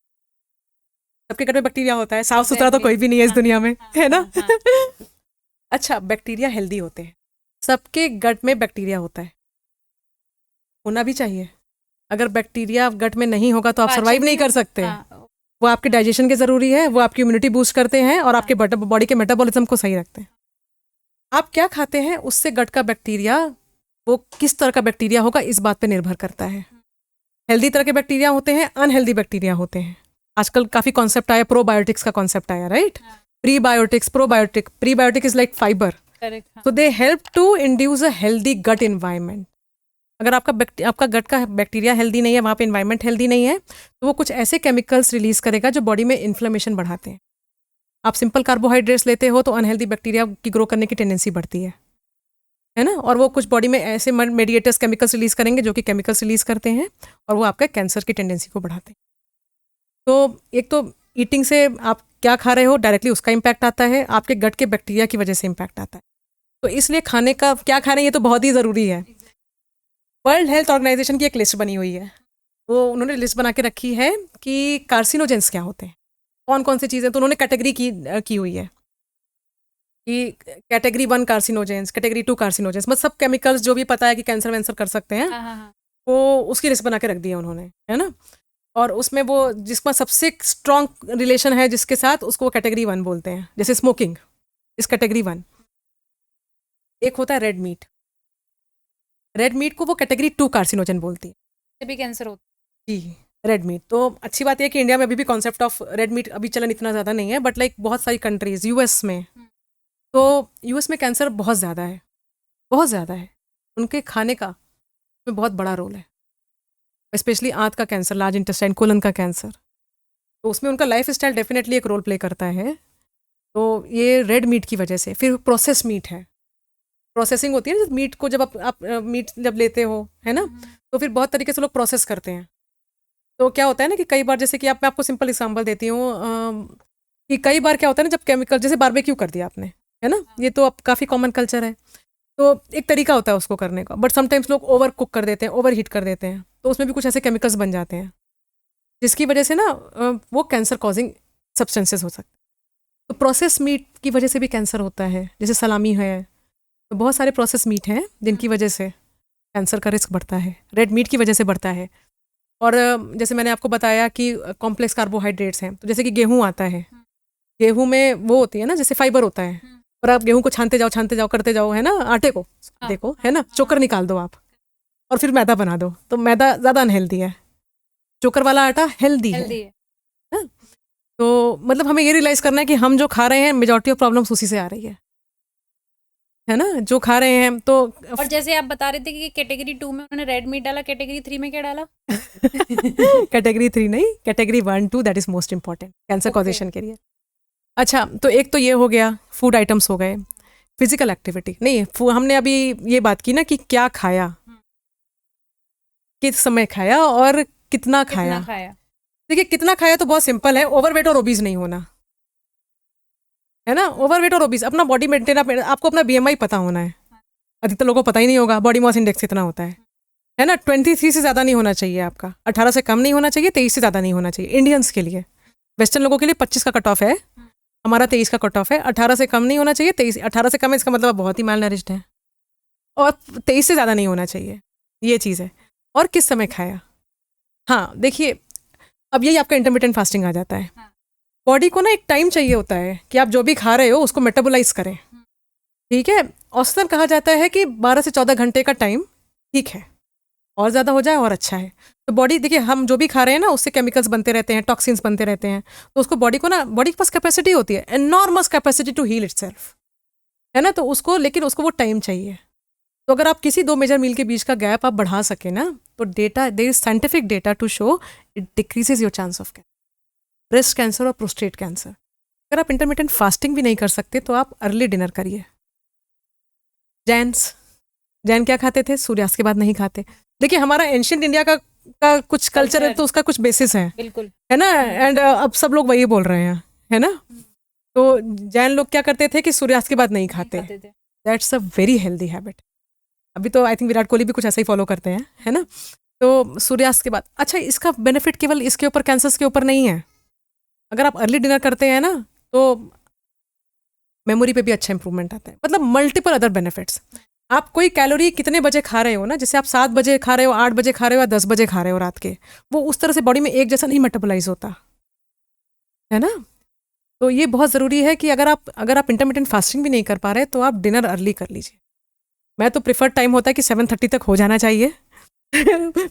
सबके गट में बैक्टीरिया होता है, साफ सुथरा तो कोई भी नहीं है इस दुनिया में, है ना। अच्छा, बैक्टीरिया हेल्दी होते हैं, सबके गट में बैक्टीरिया होता है, होना भी चाहिए। अगर बैक्टीरिया गट में नहीं होगा तो आप सर्वाइव नहीं कर सकते। वो आपके डाइजेशन के ज़रूरी है, वो आपकी इम्यूनिटी बूस्ट करते हैं और आपके बॉडी के मेटाबॉलिज्म को सही रखते हैं। आप क्या खाते हैं उससे गट का बैक्टीरिया, वो किस तरह का बैक्टीरिया होगा इस बात पे निर्भर करता है। हेल्दी तरह के बैक्टीरिया होते हैं, अनहेल्दी बैक्टीरिया होते हैं। आजकल काफ़ी कॉन्सेप्ट आया, प्रोबायोटिक्स का कॉन्सेप्ट आया, right. Prebiotics, probiotic, prebiotic is like fibre, तो they help to induce a healthy gut environment. अगर आपका गट का बैक्टीरिया हेल्दी नहीं है, वहाँ पे इन्वायरमेंट हेल्दी नहीं है, तो वो कुछ ऐसे केमिकल्स रिलीज करेगा जो बॉडी में इन्फ्लेमेशन बढ़ाते हैं। आप सिंपल कार्बोहाइड्रेट्स लेते हो तो अनहेल्दी बैक्टीरिया की ग्रो करने की टेंडेंसी बढ़ती है ना। और वो कुछ बॉडी में ऐसे मेडिएटर्स केमिकल्स रिलीज करेंगे जो कि केमिकल्स रिलीज करते हैं और वो आपका कैंसर की टेंडेंसी को बढ़ाते हैं। तो एक तो ईटिंग से आप क्या खा रहे हो डायरेक्टली उसका इम्पैक्ट आता है, आपके गट के बैक्टीरिया की वजह से इम्पैक्ट आता है। तो इसलिए खाने का क्या खा रहे हैं ये तो बहुत ही ज़रूरी है। वर्ल्ड हेल्थ ऑर्गेनाइजेशन की एक लिस्ट बनी हुई है, वो उन्होंने लिस्ट बना के रखी है कि कार्सिनोजेंस क्या होते हैं, कौन कौन सी चीज़ें, तो उन्होंने कैटेगरी की हुई है कि कैटेगरी 1 कार्सिनोजेंस, कैटेगरी 2 कार्सिनोजेंस, मतलब सब केमिकल्स जो भी पता है कि कैंसर वैंसर कर सकते हैं, हाँ हाँ हाँ। वो उसकी लिस्ट बना के रख दी है उन्होंने, है ना। और उसमें वो जिसका सबसे स्ट्रॉन्ग रिलेशन है जिसके साथ, उसको कैटेगरी 1 बोलते हैं। जैसे स्मोकिंग इस कैटेगरी 1। एक होता है रेड मीट, रेड मीट को वो कैटेगरी 2 कार्सिनोजन बोलती है। इससे भी कैंसर होता जी, रेड मीट। तो अच्छी बात है कि इंडिया में अभी भी कॉन्सेप्ट ऑफ रेड मीट अभी चलन इतना ज़्यादा नहीं है, बट लाइक बहुत सारी कंट्रीज यूएस में, हम्म। तो यूएस में कैंसर बहुत ज़्यादा है, बहुत ज़्यादा है। उनके खाने का में बहुत बड़ा रोल है, स्पेशली आंत का कैंसर, लार्ज इंटेस्टाइन, कोलन का कैंसर, तो उसमें उनका लाइफ स्टाइल डेफिनेटली एक रोल प्ले करता है। तो ये रेड मीट की वजह से। फिर प्रोसेस मीट है, प्रोसेसिंग होती है ना मीट को, जब आप मीट जब लेते हो, है ना, तो फिर बहुत तरीके से लोग प्रोसेस करते हैं। तो क्या होता है ना कि कई बार, जैसे कि मैं आपको सिंपल एग्जांपल देती हूँ, कि कई बार क्या होता है ना, जब केमिकल, जैसे बारबेक्यू कर दिया आपने, है ना, ये तो अब काफ़ी कॉमन कल्चर है, तो एक तरीका होता है उसको करने का, बट समटाइम्स लोग ओवर कुक कर देते हैं, ओवर हीट कर देते हैं, तो उसमें भी कुछ ऐसे केमिकल्स बन जाते हैं जिसकी वजह से ना वो कैंसर कॉजिंग सब्सटेंसेस हो सकते हैं। तो प्रोसेस मीट की वजह से भी कैंसर होता है, जैसे सलामी है, तो बहुत सारे प्रोसेस मीट हैं जिनकी वजह से कैंसर का रिस्क बढ़ता है, रेड मीट की वजह से बढ़ता है। और जैसे मैंने आपको बताया कि कॉम्प्लेक्स कार्बोहाइड्रेट्स हैं, तो जैसे कि गेहूं आता है, गेहूं में वो होती है ना, जैसे फाइबर होता है, और आप गेहूं को छानते जाओ करते जाओ, है ना, आटे को देखो, है ना, चोकर निकाल दो आप और फिर मैदा बना दो, तो मैदा ज़्यादा अनहेल्दी है, चोकर वाला आटा हेल्दी है। है। हाँ? तो मतलब हमें ये रियलाइज़ करना है कि हम जो खा रहे हैं, मेजॉरिटी ऑफ प्रॉब्लम्स उसी से आ रही है ना, जो खा रहे हैं। तो और जैसे आप बता रहे थे कि कैटेगरी 2 में उन्होंने रेड मीट डाला, कैटेगरी 3 में क्या डाला? कैटेगरी 3 नहीं, category 1 2 that is most important cancer okay. Causation के लिए। अच्छा, तो एक तो ये हो गया, फूड आइटम्स हो गए। फिजिकल एक्टिविटी नहीं, हमने अभी ये बात की ना कि क्या खाया, किस समय खाया और कितना खाया। कितना खाया? देखिए, कितना खाया तो बहुत सिंपल है, ओवरवेट और ओबीज नहीं होना, है ना। ओवरवेट और ओबीज, अपना बॉडी मेंटेन, आपको अपना बीएमआई पता होना है। अधिकतर लोगों को पता ही नहीं होगा, बॉडी मास इंडेक्स कितना होता है ना। 23 से ज़्यादा नहीं होना चाहिए आपका, 18 से कम नहीं होना चाहिए, 23 से ज़्यादा नहीं होना चाहिए इंडियंस के लिए। वेस्टर्न लोगों के लिए 25 का कट ऑफ है, हमारा 23 का कट ऑफ है। 18 से कम नहीं होना चाहिए, 23, 18 से कम है इसका मतलब आप बहुत ही माल नरिश्ड है, और 23 से ज़्यादा नहीं होना चाहिए, ये चीज़ है। और किस समय खाया, हाँ देखिए, अब यही आपका इंटरमिटेंट फास्टिंग आ जाता है। बॉडी को ना एक टाइम चाहिए होता है कि आप जो भी खा रहे हो उसको मेटाबोलाइज करें, ठीक है। औसतन कहा जाता है कि 12 से 14 घंटे का टाइम ठीक है, और ज़्यादा हो जाए और अच्छा है। तो बॉडी, देखिए, हम जो भी खा रहे हैं ना, उससे केमिकल्स बनते रहते हैं, टॉक्सिन्स बनते रहते हैं, तो उसको बॉडी को ना, बॉडी के पास कैपेसिटी होती है, enormous capacity to heal itself, है ना। तो उसको, लेकिन उसको वो टाइम चाहिए। तो अगर आप किसी 2 मेजर मील के बीच का गैप आप बढ़ा सके ना, तो data, there is scientific data to show it decreases your chance of breast cancer और प्रोस्टेट कैंसर। अगर आप इंटरमिटेंट फास्टिंग भी नहीं कर सकते तो आप अर्ली डिनर करिए। जैन क्या खाते थे, सूर्यास्त के बाद नहीं खाते। देखिए, हमारा एंशियंट इंडिया का कुछ कल्चर है, तो उसका कुछ बेसिस है, बिल्कुल, है ना। एंड अब सब लोग वही बोल रहे हैं, है ना। तो जैन लोग क्या करते थे कि सूर्यास्त के बाद नहीं खाते। खाते थे। That's a very healthy habit. अभी तो आई थिंक विराट कोहली भी कुछ ऐसा ही फॉलो करते हैं, है ना। तो सूर्यास्त के बाद, अच्छा, इसका बेनिफिट केवल इसके ऊपर, कैंसर्स के ऊपर नहीं है। अगर आप अर्ली डिनर करते हैं ना, तो मेमोरी पे भी अच्छा इंप्रूवमेंट आता है, मतलब मल्टीपल अदर बेनिफिट्स। आप कोई कैलोरी कितने बजे खा रहे हो ना, जैसे आप 7 बजे खा रहे हो, 8 बजे खा रहे हो या 10 बजे खा रहे हो रात के, वो उस तरह से बॉडी में एक जैसा नहीं मेटाबोलाइज होता, है ना। तो ये बहुत ज़रूरी है कि अगर आप इंटरमिटेंट फास्टिंग भी नहीं कर पा रहे तो आप डिनर अर्ली कर लीजिए। मैं तो प्रिफर्ड टाइम होता है कि 7:30 तक हो जाना चाहिए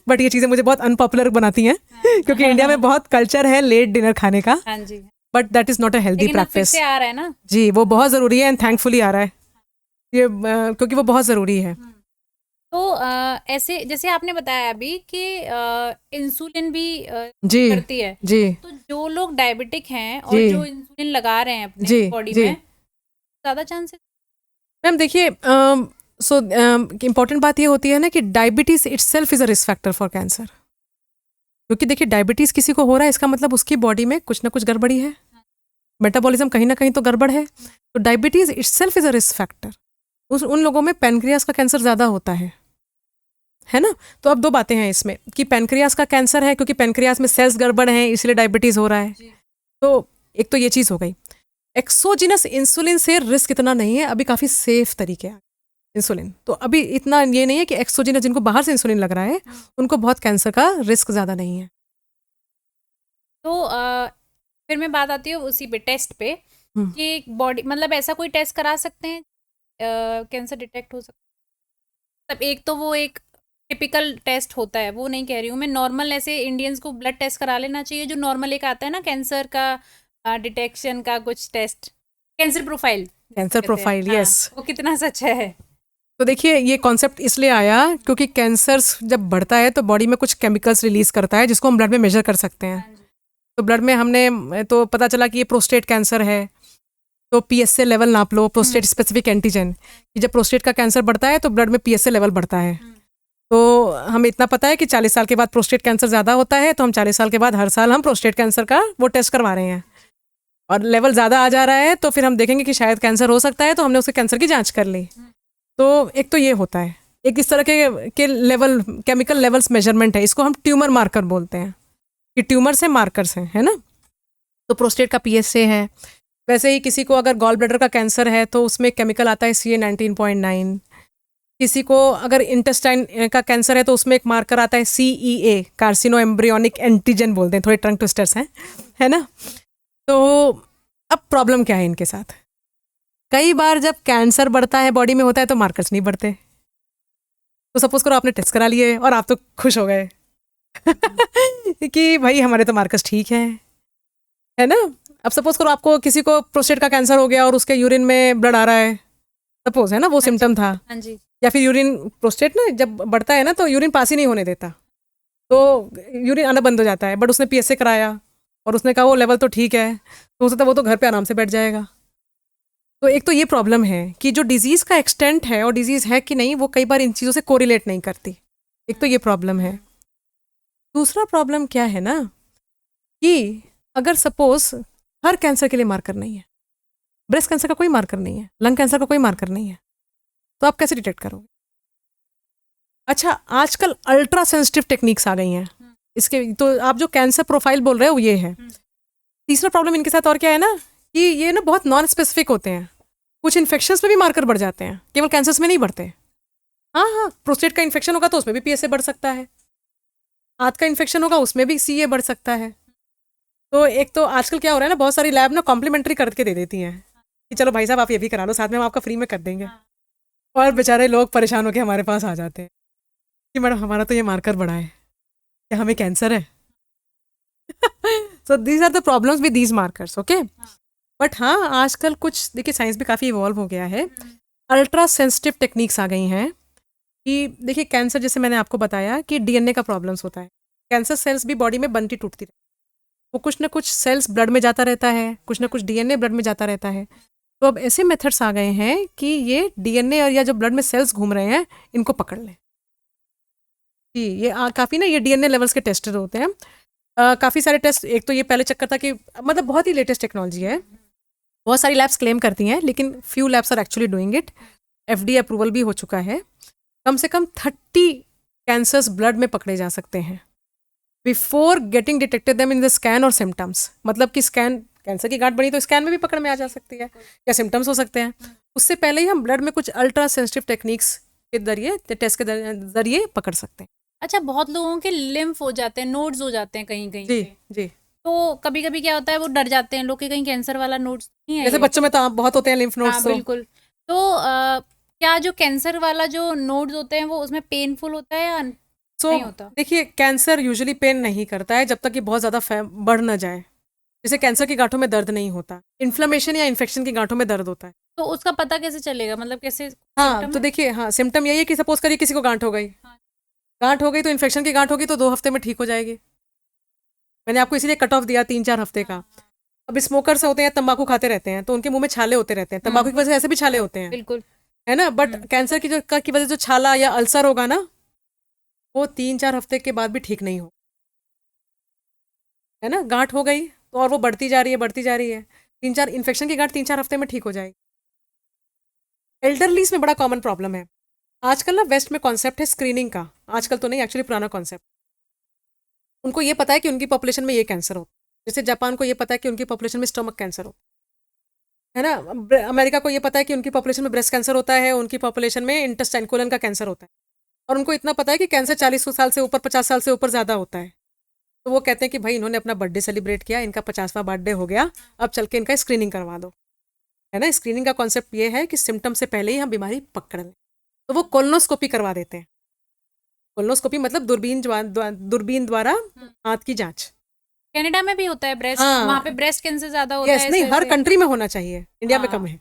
बट ये चीज़ें मुझे बहुत अनपॉपुलर बनाती हैं क्योंकि इंडिया में बहुत कल्चर है लेट डिनर खाने का, हाँ जी, but that is not a healthy लेकिन अब फिर प्रैक्टिस। से आ रहा है ना। जी, वो बहुत ज़रूरी है, एंड थैंकफुली आ रहा है ये, क्योंकि वो बहुत ज़रूरी है। तो ऐसे जैसे आपने बताया अभी कि इंसुलिन भी जी करती है, जी तो जो लोग डायबिटिक हैं और जी जो इंसुलिन लगा रहे हैं अपने जी बॉडी जी में, ज़्यादा चांसेस। मैम देखिए, सो इम्पॉर्टेंट बात ये होती है ना कि diabetes itself is a risk factor for cancer. क्योंकि देखिए, डायबिटीज़ किसी को हो रहा है, इसका मतलब उसकी बॉडी में कुछ ना कुछ गड़बड़ी है, मेटाबॉलिज्म कहीं ना कहीं तो गड़बड़ है। तो diabetes itself is a risk factor. उन लोगों में पैनक्रियास का कैंसर ज़्यादा होता है, है ना। तो अब दो बातें हैं इसमें कि पेनक्रियास का कैंसर है क्योंकि पेनक्रियास में सेल्स गड़बड़ हैं इसलिए डायबिटीज़ हो रहा है। तो एक तो ये चीज़ हो गई। एक्सोजिनस इंसुलिन से रिस्क इतना नहीं है, अभी काफ़ी सेफ तरीके हैं इंसुलिन। तो अभी इतना ये नहीं है कि एक्सोजिनस जिनको बाहर से इंसुलिन लग रहा है उनको बहुत कैंसर का रिस्क ज़्यादा नहीं है। तो फिर मैं बात आती हूँ उसी पे टेस्ट पे हम्म। कि बॉडी मतलब ऐसा कोई टेस्ट करा सकते हैं कैंसर डिटेक्ट हो सकता है। मतलब एक तो वो एक टिपिकल टेस्ट होता है, वो नहीं कह रही हूँ मैं, नॉर्मल ऐसे इंडियंस को ब्लड टेस्ट करा लेना चाहिए जो नॉर्मल एक आता है ना कैंसर का डिटेक्शन का कुछ टेस्ट, कैंसर प्रोफाइल कैंसर कहते हैं। प्रोफाइल, हाँ, यस। वो कितना सच है। तो देखिए ये कॉन्सेप्ट इसलिए आया क्योंकि कैंसर जब बढ़ता है तो बॉडी में कुछ केमिकल्स रिलीज करता है जिसको हम ब्लड में मेजर कर सकते हैं। तो ब्लड में हमने तो पता चला कि ये प्रोस्टेट कैंसर है, तो पीएसए लेवल नाप लो, प्रोस्टेट स्पेसिफिक एंटीजन, कि जब प्रोस्टेट का कैंसर बढ़ता है तो ब्लड में पीएसए लेवल बढ़ता है। तो हमें इतना पता है कि 40 साल के बाद प्रोस्टेट कैंसर ज़्यादा होता है, तो हम 40 साल के बाद हर साल हम प्रोस्टेट कैंसर का वो टेस्ट करवा रहे हैं। और लेवल ज़्यादा आ जा रहा है तो फिर हम देखेंगे कि शायद कैंसर हो सकता है, तो हमने उसके कैंसर की जांच कर ली। तो एक तो ये होता है, एक इस तरह के लेवल केमिकल लेवल्स मेजरमेंट है, इसको हम ट्यूमर मार्कर बोलते हैं कि ट्यूमर से मार्कर्स हैं, है ना। तो प्रोस्टेट का पीएसए है। वैसे ही किसी को अगर गॉल ब्लैडर का कैंसर है तो उसमें केमिकल आता है CA 19.9। किसी को अगर इंटेस्टाइन का कैंसर है तो उसमें एक मार्कर आता है CEA, कार्सिनो एम्ब्रियोनिक एंटीजन बोलते हैं, थोड़े टंग ट्विस्टर्स हैं, है ना। तो अब प्रॉब्लम क्या है इनके साथ, कई बार जब कैंसर बढ़ता है बॉडी में होता है तो मार्कर्स नहीं बढ़ते। तो सपोज करो आपने टेस्ट करा लिए और आप तो खुश हो गए कि भाई हमारे तो मार्कर्स ठीक हैं, है ना। अब सपोज करो आपको किसी को प्रोस्टेट का कैंसर हो गया और उसके यूरिन में ब्लड आ रहा है, सपोज, है ना, वो सिम्टम था। हाँ जी। या फिर यूरिन, प्रोस्टेट ना जब बढ़ता है ना तो यूरिन पास ही नहीं होने देता, तो यूरिन आना बंद हो जाता है। बट उसने पीएसए कराया और उसने कहा वो लेवल तो ठीक है, तो हो सकता है वो तो घर पे आराम से बैठ जाएगा। तो एक तो ये प्रॉब्लम है कि जो डिजीज़ का एक्सटेंट है और डिजीज़ है कि नहीं वो कई बार इन चीज़ों से कोरिलेट नहीं करती, एक तो ये प्रॉब्लम है। दूसरा प्रॉब्लम क्या है ना कि अगर सपोज हर कैंसर के लिए मार्कर नहीं है, ब्रेस्ट कैंसर का कोई मार्कर नहीं है, लंग कैंसर का कोई मार्कर नहीं है, तो आप कैसे डिटेक्ट करोगे। अच्छा, आजकल अल्ट्रा सेंसिटिव टेक्निक्स आ गई हैं इसके, तो आप जो कैंसर प्रोफाइल बोल रहे हो ये है। तीसरा प्रॉब्लम इनके साथ और क्या है ना कि ये ना बहुत नॉन स्पेसिफिक होते हैं, कुछ इन्फेक्शंस में भी मार्कर बढ़ जाते हैं, केवल कैंसर्स में नहीं बढ़ते। हाँ हाँ, प्रोस्टेट का इन्फेक्शन होगा तो उसमें भी पीएसए बढ़ सकता है, हाथ का इन्फेक्शन होगा उसमें भी सीए बढ़ सकता है। तो एक तो आजकल क्या हो रहा है ना, बहुत सारी लैब ना कॉम्प्लीमेंट्री करके दे देती हैं कि चलो भाई साहब आप ये भी करा लो, साथ में हम आपका फ्री में कर देंगे। और बेचारे लोग परेशान होकर हमारे पास आ जाते हैं कि मैडम हमारा तो ये मार्कर बढ़ा है, क्या हमें कैंसर है। So these are the problems with these markers, okay. But हाँ, आजकल कुछ देखिए साइंस भी काफ़ी इवॉल्व हो गया है, अल्ट्रा सेंसिटिव टेक्निक्स आ गई हैं कि देखिए कैंसर, जैसे मैंने आपको बताया कि डीएनए का प्रॉब्लम्स होता है, कैंसर सेल्स भी बॉडी में बनती टूटती रहती है, वो कुछ ना कुछ सेल्स ब्लड में जाता रहता है, कुछ ना कुछ डीएनए ब्लड में जाता रहता है। तो अब ऐसे मेथड्स आ गए हैं कि ये डीएनए और या जो ब्लड में सेल्स घूम रहे हैं इनको पकड़ लें कि ये काफ़ी ना ये डीएनए लेवल्स के टेस्टर होते हैं। काफ़ी सारे टेस्ट, एक तो ये पहले चक्कर था कि मतलब बहुत ही लेटेस्ट टेक्नोलॉजी है, बहुत सारी लैब्स क्लेम करती हैं लेकिन few labs are actually doing it. FDA approval भी हो चुका है, कम से कम 30 कैंसर्स ब्लड में पकड़े जा सकते हैं before getting detected them in the scan और सिम्टम्स। मतलब कि स्कैन, कैंसर की गांठ बनी तो स्कैन में भी पकड़ में आ जा सकती है या सिम्टम्स हो सकते हैं, उससे पहले ही हम ब्लड में कुछ अल्ट्रा सेंसिटिव टेक्निक्स के जरिए, टेस्ट के जरिए पकड़ सकते हैं। अच्छा, बहुत लोगों के लिम्फ हो जाते हैं, नोड्स हो जाते हैं कहीं कहीं जी पे। जी, तो कभी कभी क्या होता है वो डर जाते हैं लोग कि कहीं कैंसर वाला नोड्स नहीं है जैसे ये। बच्चों में तो बहुत होते हैं लिम्फ हाँ नोड्स। तो बिल्कुल। तो क्या जो कैंसर वाला जो नोड्स होते हैं वो उसमें पेनफुल होता है या सो नहीं होता? देखिए कैंसर यूजुअली पेन नहीं करता है जब तक कि बहुत ज़्यादा बढ़ ना जाए। जैसे कैंसर की गांठों में दर्द नहीं होता, इन्फ्लेमेशन या इन्फेक्शन की गांठों में दर्द होता है। तो उसका पता कैसे चलेगा, मतलब कैसे हाँ, सिम्टम तो है? देखिए, हाँ, सिम्टम यही है कि सपोज करिए किसी को गांठ हो गई, हाँ। गांठ हो गई तो इन्फेक्शन की गांठ होगी तो 2 हफ्ते में ठीक हो जाएगी। मैंने आपको इसीलिए कट ऑफ दिया 3-4 हफ्ते का। अब स्मोकर्स होते हैं, तंबाकू खाते रहते हैं तो उनके मुंह में छाले होते रहते हैं, तंबाकू की वजह से ऐसे भी छाले होते हैं, बिल्कुल। है ना। बट कैंसर की वजह से जो छाला या अल्सर होगा ना, वो 3-4 हफ्ते के बाद भी ठीक नहीं हो, है ना। गांठ हो गई तो और वो बढ़ती जा रही है, बढ़ती जा रही है, 3-4 इन्फेक्शन की गांठ 3-4 हफ्ते में ठीक हो जाएगी। एल्डरलीज में बड़ा कॉमन प्रॉब्लम है, आजकल ना वेस्ट में कॉन्सेप्ट है स्क्रीनिंग का, आजकल तो नहीं, एक्चुअली पुराना कॉन्सेप्ट। उनको ये पता है कि उनकी पॉपुलेशन में ये कैंसर होता है, जैसे जापान को ये पता है कि उनकी पॉपुलेशन में स्टमक कैंसर होता है ना, अमेरिका को ये पता है कि उनकी पॉपुलेशन में ब्रेस्ट कैंसर होता है, उनकी पॉपुलेशन में इंटेस्टाइन कोलन का कैंसर होता है, और उनको इतना पता है कि कैंसर 40 साल से ऊपर, 50 साल से ऊपर ज़्यादा होता है। तो वो कहते हैं कि भाई इन्होंने अपना बर्थडे सेलिब्रेट किया, इनका 50वां बर्थडे हो गया, अब चल के इनका स्क्रीनिंग करवा दो, है ना। स्क्रीनिंग का कॉन्सेप्ट ये है कि सिम्टम से पहले ही हम बीमारी पकड़ लें, तो वो कोलोनोस्कोपी करवा देते हैं। कोलोनोस्कोपी मतलब दूरबीन द्वारा आंत की जांच। कनाडा में भी होता है ब्रेस्ट, हाँ। वहाँ पे ब्रेस्ट कैंसर ज्यादा होता यस, है नहीं, ऐसे हर ऐसे। कंट्री में होना चाहिए, इंडिया में हाँ। कम है।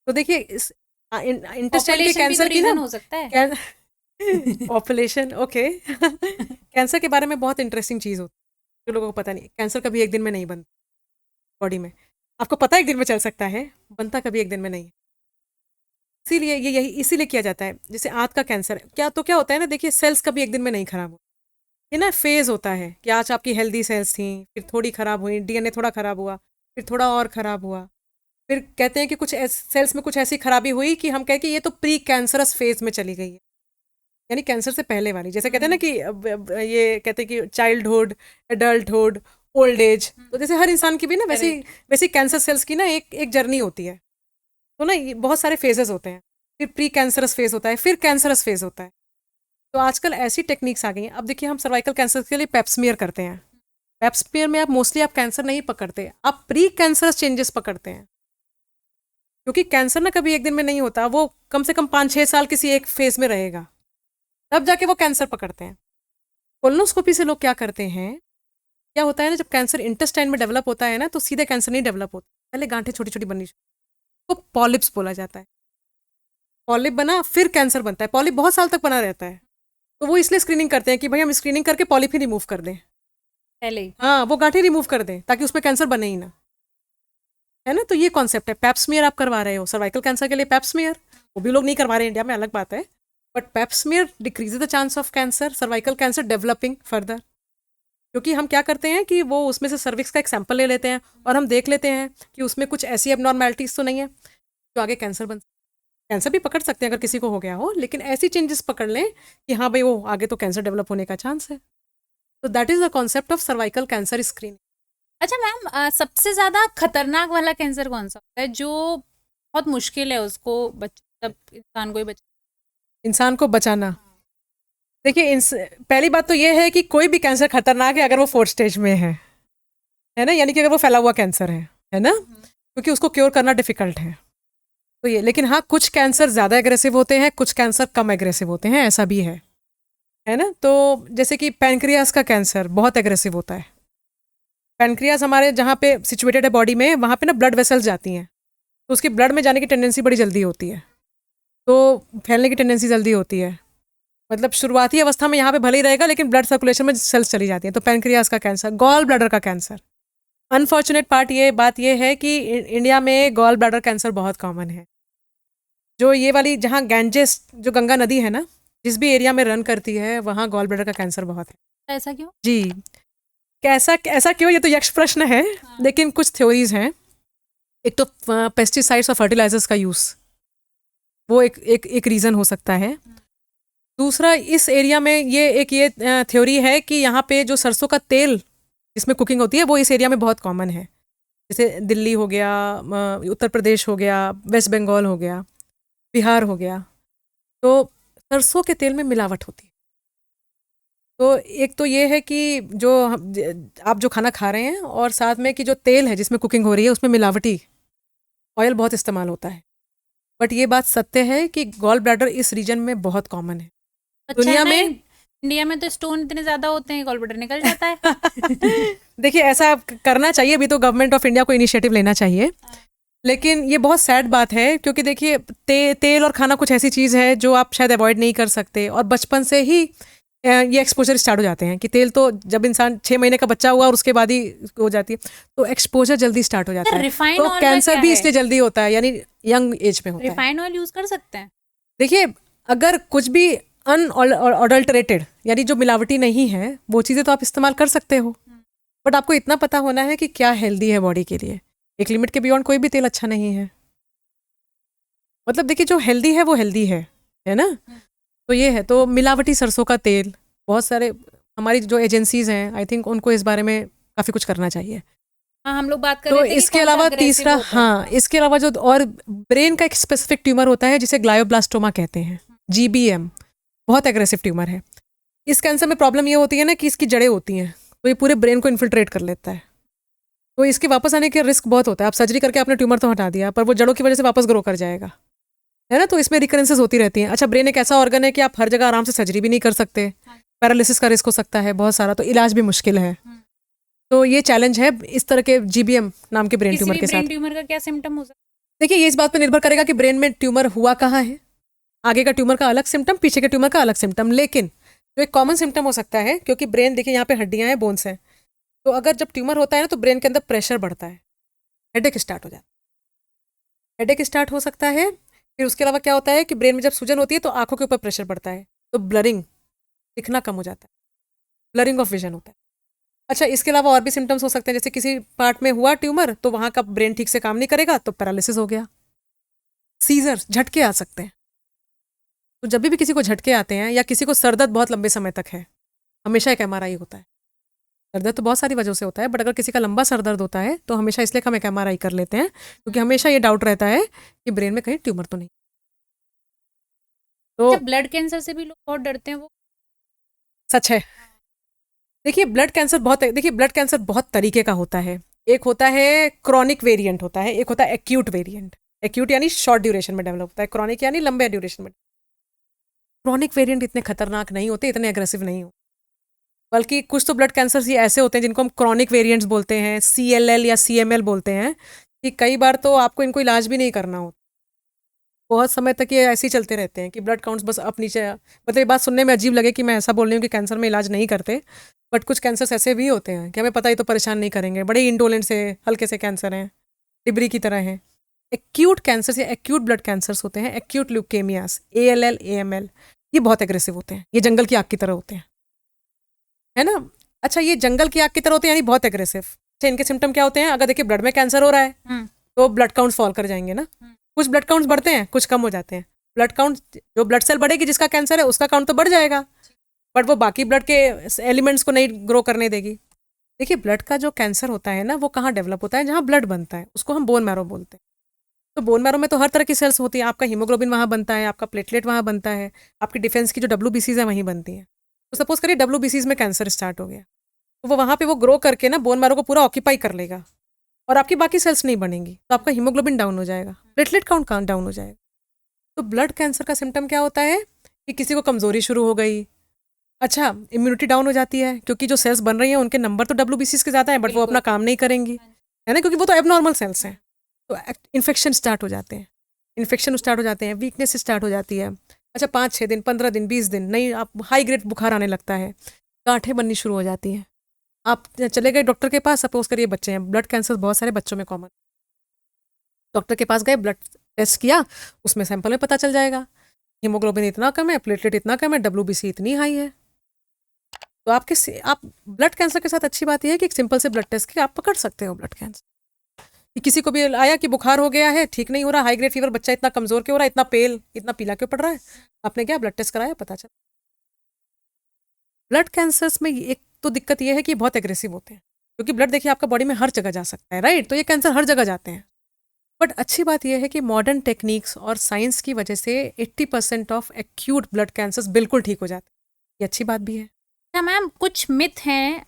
तो देखिए इस इंटेस्टाइन के Population भी तो कैंसर की reason ना हो सकता है। Population, okay. कैंसर के बारे में बहुत इंटरेस्टिंग चीज़ होती है जो लोगों को पता नहीं। कैंसर कभी एक दिन में नहीं बनता बॉडी में, आपको पता है एक दिन में चल सकता है, बनता कभी एक दिन में नहीं है। इसीलिए ये यही इसीलिए किया जाता है। जैसे आंत का कैंसर है, क्या होता है ना, देखिए सेल्स कभी एक दिन में नहीं खराब हो, ये ना फेज होता है कि आज आपकी हेल्दी सेल्स थी, फिर थोड़ी खराब हुई, डीएनए थोड़ा खराब हुआ, फिर थोड़ा और खराब हुआ, फिर कहते हैं कि कुछ सेल्स में कुछ ऐसी खराबी हुई कि हम कहें कि ये तो प्री कैंसरस फेज में चली गई है, यानी कैंसर से पहले वाली। जैसे कहते हैं ना कि ये कहते हैं कि चाइल्डहुड, एडल्टहुड, ओल्ड एज, तो जैसे हर इंसान की भी ना वैसी वैसी कैंसर सेल्स की ना एक एक जर्नी होती है। तो ना ये बहुत सारे फेजेस होते हैं, फिर प्री कैंसरस फेज होता है, फिर कैंसरस फेज होता है। तो आजकल ऐसी टेक्निक्स आ गई हैं। अब देखिए हम सर्वाइकल कैंसर के लिए पेप्समियर करते हैं, पेप्समियर में आप मोस्टली आप कैंसर नहीं पकड़ते, आप प्री कैंसरस चेंजेस पकड़ते हैं, क्योंकि कैंसर ना कभी एक दिन में नहीं होता, वो कम से कम 5-6 साल किसी एक फेज में रहेगा, तब जाके वो कैंसर पकड़ते हैं। कोलोनोस्कोपी से लोग क्या करते हैं, क्या होता है ना, जब कैंसर इंटेस्टाइन में डेवलप होता है ना, तो सीधे कैंसर नहीं डेवलप होता, पहले गांठें छोटी छोटी बननी, तो पॉलिप्स बोला जाता है। पॉलिप बना फिर कैंसर बनता है, पॉलिप बहुत साल तक बना रहता है, तो वो इसलिए स्क्रीनिंग करते हैं कि भाई हम स्क्रीनिंग करके पॉलिप ही रिमूव कर दें पहले ही। हाँ, वो गांठें रिमूव कर दें ताकि उसमें कैंसर बने ही ना, है ना। तो ये कॉन्सेप्ट है। पेप्समियर आप करवा रहे हो सर्वाइकल कैंसर के लिए, पेप्समियर वो भी लोग नहीं करवा रहे इंडिया में, अलग बात है, but pap smear decreases the chance of cancer, cervical cancer developing further. क्योंकि हम क्या करते हैं कि वो उसमें से सर्विक्स का एक सैंपल ले लेते हैं और हम देख लेते हैं कि उसमें कुछ ऐसी एबनॉर्मैलिटीज तो नहीं है जो आगे कैंसर बन, कैंसर भी पकड़ सकते हैं अगर किसी को हो गया हो, लेकिन ऐसी चेंजेस पकड़ लें कि हाँ भाई वो आगे तो कैंसर डेवलप होने का चांस है। तो that is the concept of cervical cancer screening. अच्छा मैम, सबसे ज्यादा खतरनाक वाला कैंसर कौन सा होता है जो बहुत मुश्किल है उसको मतलब इंसान को ही इंसान को बचाना, देखिए पहली बात तो ये है कि कोई भी कैंसर खतरनाक है अगर वो 4th स्टेज में है ना, यानी कि अगर वो फैला हुआ कैंसर है ना, क्योंकि उसको क्योर करना डिफिकल्ट है। तो ये, लेकिन हाँ कुछ कैंसर ज़्यादा एग्रेसिव होते हैं, कुछ कैंसर कम एग्रेसिव होते हैं, ऐसा भी है ना। तो जैसे कि पैनक्रियास का कैंसर बहुत एग्रेसिव होता है। पैनक्रियास हमारे जहाँ पे सिचुएटेड है बॉडी में, वहाँ पे ना ब्लड वेसल्स जाती हैं, तो उसकी ब्लड में जाने की टेंडेंसी बड़ी जल्दी होती है, तो फैलने की टेंडेंसी जल्दी होती है। मतलब शुरुआती अवस्था में यहाँ पे भले ही रहेगा, लेकिन ब्लड सर्कुलेशन में सेल्स चली जाती हैं। तो पैनक्रियास का कैंसर, गॉल ब्लैडर का कैंसर, अनफॉर्चुनेट बात ये है कि इंडिया में गॉल ब्लैडर कैंसर बहुत कॉमन है। जो ये वाली जहाँ गैंजेस, जो गंगा नदी है ना, जिस भी एरिया में रन करती है वहाँ गॉल ब्लैडर का कैंसर बहुत है। ऐसा क्यों? जी, कैसा ऐसा क्यों, ये तो यक्ष प्रश्न है। लेकिन कुछ थ्योरीज हैं। एक तो पेस्टिसाइड्स और फर्टिलाइजर्स का यूज़, वो एक रीज़न हो सकता है। दूसरा, इस एरिया में ये थ्योरी है कि यहाँ पे जो सरसों का तेल जिसमें कुकिंग होती है वो इस एरिया में बहुत कॉमन है। जैसे दिल्ली हो गया, उत्तर प्रदेश हो गया, वेस्ट बंगाल हो गया, बिहार हो गया, तो सरसों के तेल में मिलावट होती है। तो एक तो ये है कि जो आप जो खाना खा रहे हैं, और साथ में कि जो तेल है जिसमें कुकिंग हो रही है उसमें मिलावटी ऑयल बहुत इस्तेमाल होता है। बट ये बात सत्य है कि गॉल ब्लैडर इस रीजन में बहुत कॉमन है। अच्छा, दुनिया में इंडिया में तो स्टोन इतने ज्यादा होते हैं, गॉल ब्लैडर निकल जाता है। देखिए ऐसा करना चाहिए, अभी तो गवर्नमेंट ऑफ इंडिया को इनिशिएटिव लेना चाहिए, लेकिन ये बहुत सैड बात है। क्योंकि देखिए तेल और खाना कुछ ऐसी चीज़ है जो आप शायद अवॉइड नहीं कर सकते, और बचपन से ही ये एक्सपोजर स्टार्ट हो जाते हैं कि तेल तो जब इंसान 6 महीने का बच्चा हुआ और उसके बाद ही हो जाती है, तो एक्सपोजर जल्दी स्टार्ट हो जाता है। रिफाइंड तो ऑयल कैंसर भी इसलिए जल्दी होता है, यानी यंग एज में होता है। रिफाइंड ऑयल यूज कर सकते हैं? देखिए अगर कुछ भी अनअडल्टरेटेड यानी जो मिलावटी नहीं है वो चीज़ें तो आप इस्तेमाल कर सकते हो, बट आपको इतना पता होना है कि क्या हेल्दी है बॉडी के लिए। एक लिमिट के बियॉन्ड कोई भी तेल अच्छा नहीं है। मतलब देखिए जो हेल्दी है वो हेल्दी है, है ना। तो ये है, तो मिलावटी सरसों का तेल, बहुत सारे हमारी जो एजेंसीज हैं आई थिंक उनको इस बारे में काफ़ी कुछ करना चाहिए। हाँ, हम लोग बात कर तो रहे थे कि इसके कौन सा अलावा aggressive तीसरा, होता है। हाँ इसके अलावा जो और ब्रेन का एक स्पेसिफिक ट्यूमर होता है जिसे ग्लायोब्लास्टोमा कहते हैं, GBM, बहुत एग्रेसिव ट्यूमर है। इस कैंसर में प्रॉब्लम ये होती है ना कि इसकी जड़ें होती हैं, तो ये पूरे ब्रेन को इन्फिल्ट्रेट कर लेता है, तो इसके वापस आने के रिस्क बहुत होता है। आप सर्जरी करके आपने ट्यूमर तो हटा दिया, पर वो जड़ों की वजह से वापस ग्रो कर जाएगा, है ना। तो इसमें रिकरेंसेस होती रहती हैं। अच्छा, ब्रेन एक ऐसा ऑर्गन है कि आप हर जगह आराम से सर्जरी भी नहीं कर सकते, पैरालिसिस का रिस्क हो सकता है बहुत सारा, तो इलाज भी मुश्किल है। तो ये चैलेंज है इस तरह के GBM नाम के ब्रेन किसी ट्यूमर भी के ब्रेन साथ। ट्यूमर का क्या सिम्टम हो सकता देखिए, ये इस बात पर निर्भर करेगा कि ब्रेन में ट्यूमर हुआ कहाँ है, आगे का ट्यूमर का अलग सिम्टम, पीछे के ट्यूमर का अलग सिम्टम। लेकिन जो एक कॉमन सिम्टम हो सकता है, क्योंकि ब्रेन देखिए यहाँ पे हड्डियाँ हैं, बोन्स हैं, तो अगर जब ट्यूमर होता है ना तो ब्रेन के अंदर प्रेशर बढ़ता है, हेडेक स्टार्ट हो जाता है, हेडेक स्टार्ट हो सकता है। फिर उसके अलावा क्या होता है कि ब्रेन में जब सूजन होती है तो आंखों के ऊपर प्रेशर बढ़ता है, तो ब्लरिंग, दिखना कम हो जाता है, ब्लरिंग ऑफ विजन होता है। अच्छा, इसके अलावा और भी सिम्टम्स हो सकते हैं, जैसे किसी पार्ट में हुआ ट्यूमर तो वहाँ का ब्रेन ठीक से काम नहीं करेगा तो पैरालिसिस हो गया, सीजर, झटके आ सकते हैं। तो जब भी किसी को झटके आते हैं या किसी को सर दर्द बहुत लंबे समय तक है, हमेशा एक MRI होता है। सर दर्द तो बहुत सारी वजहों से होता है, बट अगर किसी का लंबा सर दर्द होता है तो हमेशा इसलिए हम एक MRI कर लेते हैं, क्योंकि हमेशा ये डाउट रहता है कि ब्रेन में कहीं ट्यूमर तो नहीं। तो है? ब्लड कैंसर से भी लोग बहुत डरते हैं, वो सच है। देखिए, ब्लड कैंसर बहुत तरीके का होता है। एक होता है क्रॉनिक वेरिएंट होता है, एक होता है एक्यूट वेरिएंट। एक्यूट यानी शॉर्ट ड्यूरेशन में डेवलप होता है, क्रॉनिक यानी लंबे ड्यूरेशन में। क्रॉनिक वेरिएंट इतने खतरनाक नहीं होते, इतने एग्रेसिव नहीं होते, बल्कि कुछ तो ब्लड कैंसर ये ऐसे होते हैं जिनको हम क्रॉनिक वेरिएंट्स बोलते हैं, CLL या CML बोलते हैं, कि कई बार तो आपको इनको इलाज भी नहीं करना होता, बहुत समय तक ये ऐसे ही चलते रहते हैं कि ब्लड काउंट्स बस अप नीचे। मतलब ये बात सुनने में अजीब लगे कि मैं ऐसा बोल रही हूँ कि कैंसर में इलाज नहीं करते, बट कुछ कैंसर्स ऐसे भी होते हैं कि हमें पता ही तो परेशान नहीं करेंगे, बड़े इंडोलेंट से हल्के से कैंसर हैं, डिबरी की तरह हैं। एक्यूट कैंसर्स या एक्यूट ब्लड कैंसर्स होते हैं, एक्यूट ल्यूकेमियास, ALL AML, ये बहुत एग्रेसिव होते हैं, ये जंगल की आग की तरह होते हैं, है ना। अच्छा, ये जंगल की आग की तरह होते हैं यानी बहुत एग्रेसिव। अच्छा, इनके सिम्टम क्या होते हैं? अगर देखिए ब्लड में कैंसर हो रहा है तो ब्लड काउंट्स फॉल कर जाएंगे ना, कुछ ब्लड काउंट्स बढ़ते हैं, कुछ कम हो जाते हैं। ब्लड काउंट, जो ब्लड सेल बढ़ेगी जिसका कैंसर है उसका काउंट तो बढ़ जाएगा, बट वो बाकी ब्लड के एलिमेंट्स को नहीं ग्रो करने देगी। देखिए, ब्लड का जो कैंसर होता है ना वो कहाँ डेवलप होता है? जहाँ ब्लड बनता है, उसको हम बोन मैरो बोलते हैं। तो बोन मैरो में तो हर तरह की सेल्स होती है, आपका हीमोग्लोबिन वहाँ बनता है, आपका प्लेटलेट वहाँ बनता है, आपकी डिफेंस की जो WBCs है वहीं बनती हैं। तो सपोज करिए WBCs में कैंसर स्टार्ट हो गया, तो वो वहाँ पे वो ग्रो करके ना बोन मैरो को पूरा ऑक्यूपाई कर लेगा और आपकी बाकी सेल्स नहीं बनेंगी, तो आपका हीमोग्लोबिन डाउन हो जाएगा, प्लेटलेट काउंट डाउन हो जाएगा। तो ब्लड कैंसर का सिम्टम क्या होता है कि किसी को कमजोरी शुरू हो गई, अच्छा इम्यूनिटी डाउन हो जाती है, क्योंकि जो सेल्स बन रही हैं उनके नंबर तो WBCs के ज़्यादा हैं, बट वो अपना काम नहीं करेंगी, है ना, क्योंकि वो तो एबनॉर्मल सेल्स हैं। तो इन्फेक्शन स्टार्ट हो जाते हैं, वीकनेस स्टार्ट हो जाती है। अच्छा, 5-6 दिन, 15 दिन, 20 दिन नहीं, आप हाई ग्रेड बुखार आने लगता है, गांठें बननी शुरू हो जाती हैं। आप चले गए डॉक्टर के पास, सपोज करिए बच्चे हैं, ब्लड कैंसर बहुत सारे बच्चों में कॉमन, डॉक्टर के पास गए, ब्लड टेस्ट किया, उसमें सैंपल में पता चल जाएगा हीमोग्लोबिन इतना कम है, प्लेटलेट इतना कम है, WBC इतनी हाई है। तो आप ब्लड कैंसर के साथ अच्छी बात यह है कि एक सिंपल से ब्लड टेस्ट के आप पकड़ सकते हो ब्लड कैंसर। कि किसी को भी आया कि बुखार हो गया है, ठीक नहीं हो रहा, हाई ग्रेड फीवर, बच्चा इतना कमजोर क्यों हो रहा है, इतना पेल, इतना पीला क्यों पड़ रहा है, आपने क्या ब्लड टेस्ट कराया, पता चला। ब्लड कैंसर्स में एक तो दिक्कत यह है कि बहुत एग्रेसिव होते हैं, क्योंकि ब्लड देखिए आपका बॉडी में हर जगह जा सकता है, राइट, तो ये कैंसर हर जगह जाते हैं। बट अच्छी बात यह है कि मॉडर्न टेक्निक्स और साइंस की वजह से 80% ऑफ एक्यूट ब्लड कैंसर्स बिल्कुल ठीक हो जाते हैं, ये अच्छी बात भी है। अच्छा मैम, कुछ मिथ हैं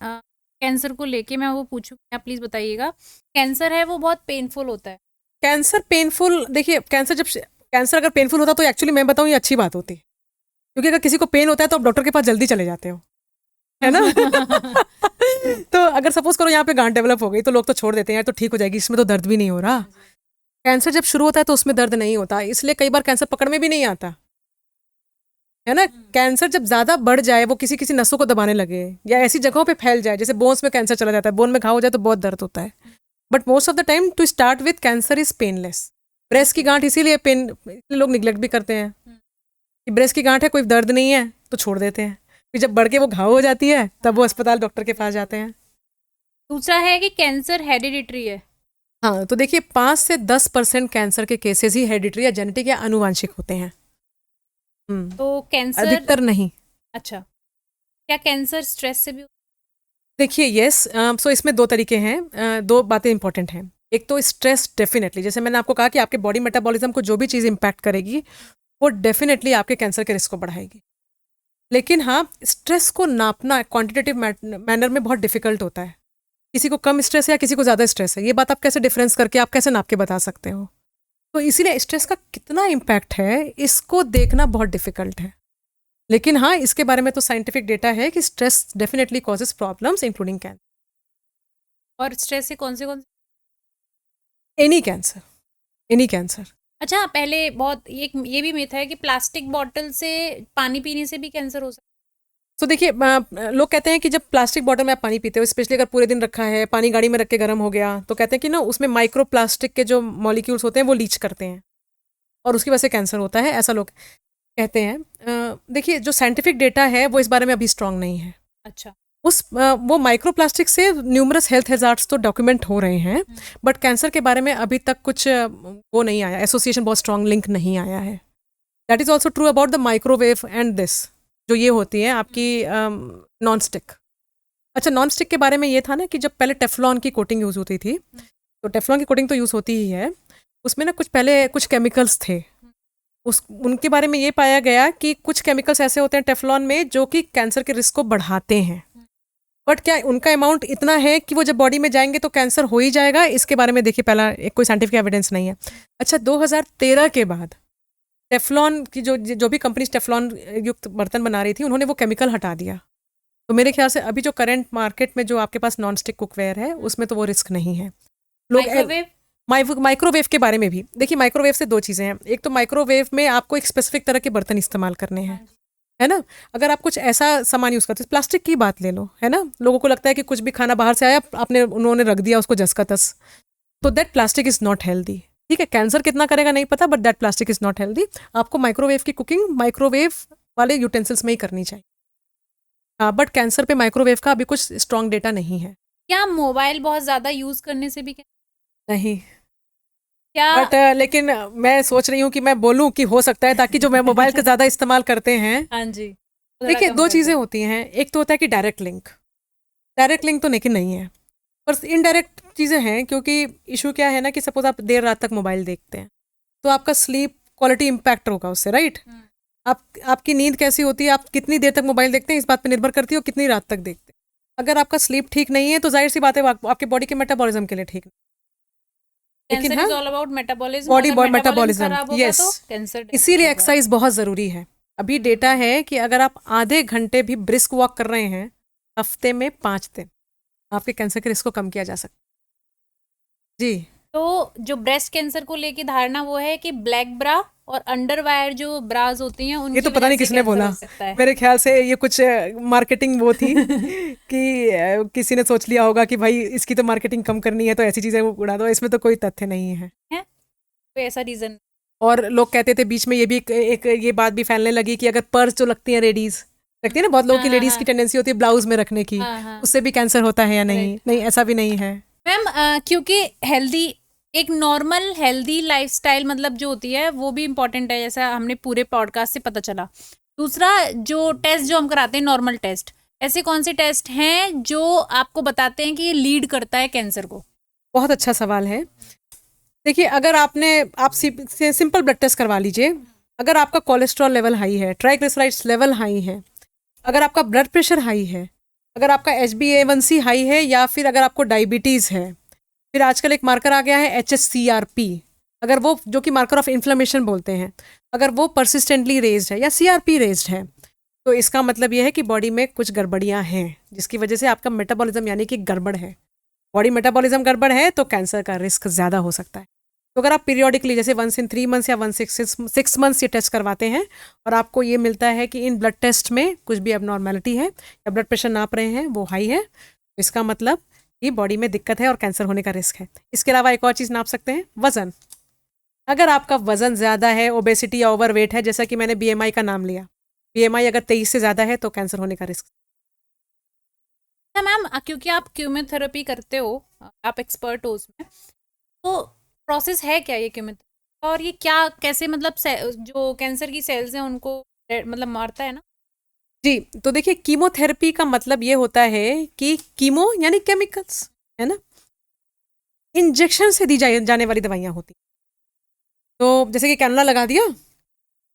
कैंसर को लेके, मैं वो पूछूंगी, आप प्लीज बताइएगा। कैंसर है वो बहुत पेनफुल होता है? कैंसर पेनफुल, देखिए कैंसर अगर पेनफुल होता तो एक्चुअली मैं बताऊं ये अच्छी बात होती, क्योंकि अगर किसी को पेन होता है तो आप डॉक्टर के पास जल्दी चले जाते हो, है ना। तो अगर सपोज करो यहाँ पे गांठ डेवलप हो गई तो लोग तो छोड़ देते हैं, तो ठीक हो जाएगी, इसमें तो दर्द भी नहीं हो रहा। कैंसर जब शुरू होता है तो उसमें दर्द नहीं होता, इसलिए कई बार कैंसर पकड़ में भी नहीं आता, है ना। कैंसर जब ज्यादा बढ़ जाए, वो किसी किसी नसों को दबाने लगे या ऐसी जगहों पे फैल जाए, जैसे बोन्स में कैंसर चला जाता है, बोन में घाव हो जाए तो बहुत दर्द होता है, but most of the time to start with cancer is painless. Breast की गांठ इसीलिए लोग निग्लेक्ट भी करते हैं कि ब्रेस्ट की गांठ है, कोई दर्द नहीं है, तो छोड़ देते हैं, फिर जब बढ़ के वो घाव हो जाती है तब वो अस्पताल डॉक्टर के पास जाते हैं। दूसरा है कि कैंसर हेरिडिटरी है। हाँ, तो देखिए 5 से 10% कैंसर के केसेस ही हेरिडिटरी या जेनेटिक या आनुवांशिक होते हैं। तो कैंसर अधिकतर नहीं। अच्छा, क्या कैंसर स्ट्रेस से भी देखिए यस, सो इसमें दो तरीके हैं, दो बातें इंपॉर्टेंट हैं। एक तो स्ट्रेस डेफिनेटली, जैसे मैंने आपको कहा कि आपके बॉडी मेटाबॉलिज्म को जो भी चीज़ इम्पैक्ट करेगी वो डेफिनेटली आपके कैंसर के रिस्क को बढ़ाएगी। लेकिन हाँ, स्ट्रेस को नापना क्वांटिटेटिव मैनर में बहुत डिफिकल्ट होता है। किसी को कम स्ट्रेस है या किसी को ज़्यादा स्ट्रेस है, ये बात आप कैसे डिफरेंस करके आप कैसे नाप के बता सकते हो? तो इसीलिए स्ट्रेस का कितना इम्पैक्ट है इसको देखना बहुत डिफिकल्ट है। लेकिन हाँ, इसके बारे में तो साइंटिफिक डेटा है कि stress definitely causes problems including cancer. और स्ट्रेस से कौन से एनी कैंसर, एनी कैंसर। अच्छा, पहले बहुत एक ये भी मिथ है कि प्लास्टिक बॉटल से पानी पीने से भी कैंसर हो सकता तो देखिए, लोग कहते हैं कि जब प्लास्टिक बॉटल में आप पानी पीते हो, स्पेशली अगर पूरे दिन रखा है, पानी गाड़ी में रख के गर्म हो गया, तो कहते हैं कि ना उसमें माइक्रो प्लास्टिक के जो मॉलिक्यूल्स होते हैं वो लीच करते हैं और उसकी वजह से कैंसर होता है, ऐसा लोग कहते हैं। देखिए, जो साइंटिफिक डेटा है वो इस बारे में अभी स्ट्रांग नहीं है। है। अच्छा, वो माइक्रो प्लास्टिक से न्यूमरस हेल्थ हैजार्ड्स तो डॉक्यूमेंट हो रहे हैं, बट कैंसर के बारे में अभी तक कुछ वो नहीं आया, एसोसिएशन बहुत स्ट्रांग लिंक नहीं आया है। That is also true about the microwave and this, जो ये होती है आपकी नॉन स्टिक। अच्छा, नॉन स्टिक के बारे में ये था ना कि जब पहले टेफ्लॉन की कोटिंग यूज़ होती थी, तो टेफ्लॉन की कोटिंग तो यूज़ होती ही है, उसमें ना कुछ केमिकल्स थे, उनके बारे में ये पाया गया कि कुछ केमिकल्स ऐसे होते हैं टेफ्लॉन में जो कि कैंसर के रिस्क को बढ़ाते हैं। बट क्या उनका अमाउंट इतना है कि वो जब बॉडी में जाएंगे तो कैंसर हो ही जाएगा? इसके बारे में देखिए, पहला एक कोई साइंटिफिक एविडेंस नहीं है। अच्छा, 2013 के बाद टेफ्लॉन की जो भी कंपनीज टेफ्लॉन युक्त बर्तन बना रही थी, उन्होंने वो केमिकल हटा दिया। तो मेरे ख्याल से अभी जो करंट मार्केट में जो आपके पास नॉन स्टिक कुकवेयर है उसमें तो वो रिस्क नहीं है। लोग माइक्रोवेव के बारे में भी देखिए, माइक्रोवेव से दो चीज़ें हैं। एक तो माइक्रोवेव में आपको एक स्पेसिफिक तरह के बर्तन इस्तेमाल करने हैं, है ना। अगर आप कुछ ऐसा सामान यूज़ करते हैं, प्लास्टिक की बात ले लो, है ना, लोगों को लगता है कि कुछ भी खाना बाहर से आया आपने उन्होंने रख दिया उसको जस का तस, तो that plastic is not healthy. ठीक है, कैंसर कितना करेगा नहीं पता, but that plastic is not healthy. आपको माइक्रोवेव की कुकिंग माइक्रोवेव वाले यूटेंसिल्स में ही करनी चाहिए। हाँ, बट कैंसर पे माइक्रोवेव का अभी कुछ स्ट्रॉन्ग डेटा नहीं है। क्या मोबाइल बहुत ज्यादा यूज करने से भी नहीं, क्या बट लेकिन मैं सोच रही हूँ कि मैं बोलूँ कि हो सकता है, ताकि जो मैं मोबाइल का ज़्यादा इस्तेमाल करते हैं। हाँ जी, देखिए, दो चीज़ें होती हैं, एक तो होता है कि डायरेक्ट लिंक तो लेकिन नहीं है, पर इनडायरेक्ट चीज़ें हैं। क्योंकि इशू क्या है ना कि सपोज आप देर रात तक मोबाइल देखते हैं तो आपका स्लीप क्वालिटी इम्पैक्ट होगा उससे, राइट। आपकी नींद कैसी होती है, आप कितनी देर तक मोबाइल देखते हैं, इस बात पर निर्भर करती है और कितनी रात तक देखते हैं। अगर आपका स्लीप ठीक नहीं है तो जाहिर सी बात है आपके बॉडी के मेटाबॉलिज्म के लिए ठीक नहीं। लेकिन हाँ, all about metabolism, body metabolism, खराब होगा यस, तो कैंसर इसीलिए एक्सरसाइज बहुत ज़रूरी है। अभी डेटा है कि अगर आप आधे घंटे भी ब्रिस्क वॉक कर रहे हैं हफ्ते में 5 दिन, आपके कैंसर के रिस्क को कम किया जा सकता है जी। तो जो ब्रेस्ट कैंसर को लेके धारणा वो है कि ब्लैक ब्रा और अंडरवायर जो ब्राज होती हैं उनकी ये तो पता वजह नहीं से किसने कैंसर बोला, हो सकता है। मेरे ख्याल से ये कुछ मार्केटिंग वो थी कि किसी ने सोच लिया होगा कि भाई इसकी तो मार्केटिंग कम करनी है तो ऐसी चीज़ें वो उड़ा दो, इसमें तो कोई तथ्य नहीं है। कोई ऐसा रीजन और लोग कहते थे बीच में ये भी एक ये बात भी फैलने लगी कि अगर पर्स जो लगती हैं लेडीज लगती है ना, बहुत लोगों की लेडीज की टेंडेंसी होती है ब्लाउज में रखने की, उससे भी कैंसर होता है या नहीं? नहीं, ऐसा भी नहीं है मैम। क्योंकि हेल्दी एक नॉर्मल हेल्दी लाइफस्टाइल मतलब जो होती है वो भी इम्पोर्टेंट है, जैसा हमने पूरे पॉडकास्ट से पता चला। दूसरा, जो टेस्ट जो हम कराते हैं नॉर्मल टेस्ट, ऐसे कौन से टेस्ट हैं जो आपको बताते हैं कि ये लीड करता है कैंसर को? बहुत अच्छा सवाल है। देखिए, अगर आप सिंपल ब्लड टेस्ट करवा लीजिए। अगर आपका कोलेस्ट्रॉल लेवल हाई है, ट्राइग्लिसराइड्स लेवल हाई है, अगर आपका ब्लड प्रेशर हाई है, अगर आपका HbA1c हाई है, या फिर अगर आपको डायबिटीज़ है, फिर आजकल एक मार्कर आ गया है HSCRP, अगर वो जो कि मार्कर ऑफ इन्फ्लेमेशन बोलते हैं, अगर वो परसिस्टेंटली रेज्ड है या CRP रेज्ड है, तो इसका मतलब ये है कि बॉडी में कुछ गड़बड़ियाँ हैं जिसकी वजह से आपका मेटाबॉलिज्म यानी कि गड़बड़ है। बॉडी मेटाबॉलिज्म गड़बड़ है तो कैंसर का रिस्क ज़्यादा हो सकता है। तो अगर आप पीरियोडिकली जैसे 1 in 3 months या 6 months ये टेस्ट करवाते हैं और आपको ये मिलता है कि इन ब्लड टेस्ट में कुछ भी एबनॉर्मेलिटी है या ब्लड प्रेशर नाप रहे हैं वो हाई है, तो इसका मतलब कि बॉडी में दिक्कत है और कैंसर होने का रिस्क है। इसके अलावा एक और चीज़ नाप सकते हैं, वज़न। अगर आपका वज़न ज़्यादा है, ओबेसिटी या ओवरवेट है, जैसा कि मैंने BMI का नाम लिया, BMI अगर 23 से ज़्यादा है तो कैंसर होने का रिस्क। मैम, क्योंकि आप कीमोथेरेपी करते हो, आप एक्सपर्ट हो उसमें, तो प्रोसेस है क्या ये कीमोथेरेपी, और ये क्या कैसे मतलब जो कैंसर की सेल्स हैं उनको मतलब मारता है ना। जी, तो देखिए कीमोथेरेपी का मतलब ये होता है कि कीमो यानी केमिकल्स, है ना? इंजेक्शन से दी जाने वाली दवाइयाँ होती हैं। तो जैसे कि कैनुला लगा दिया,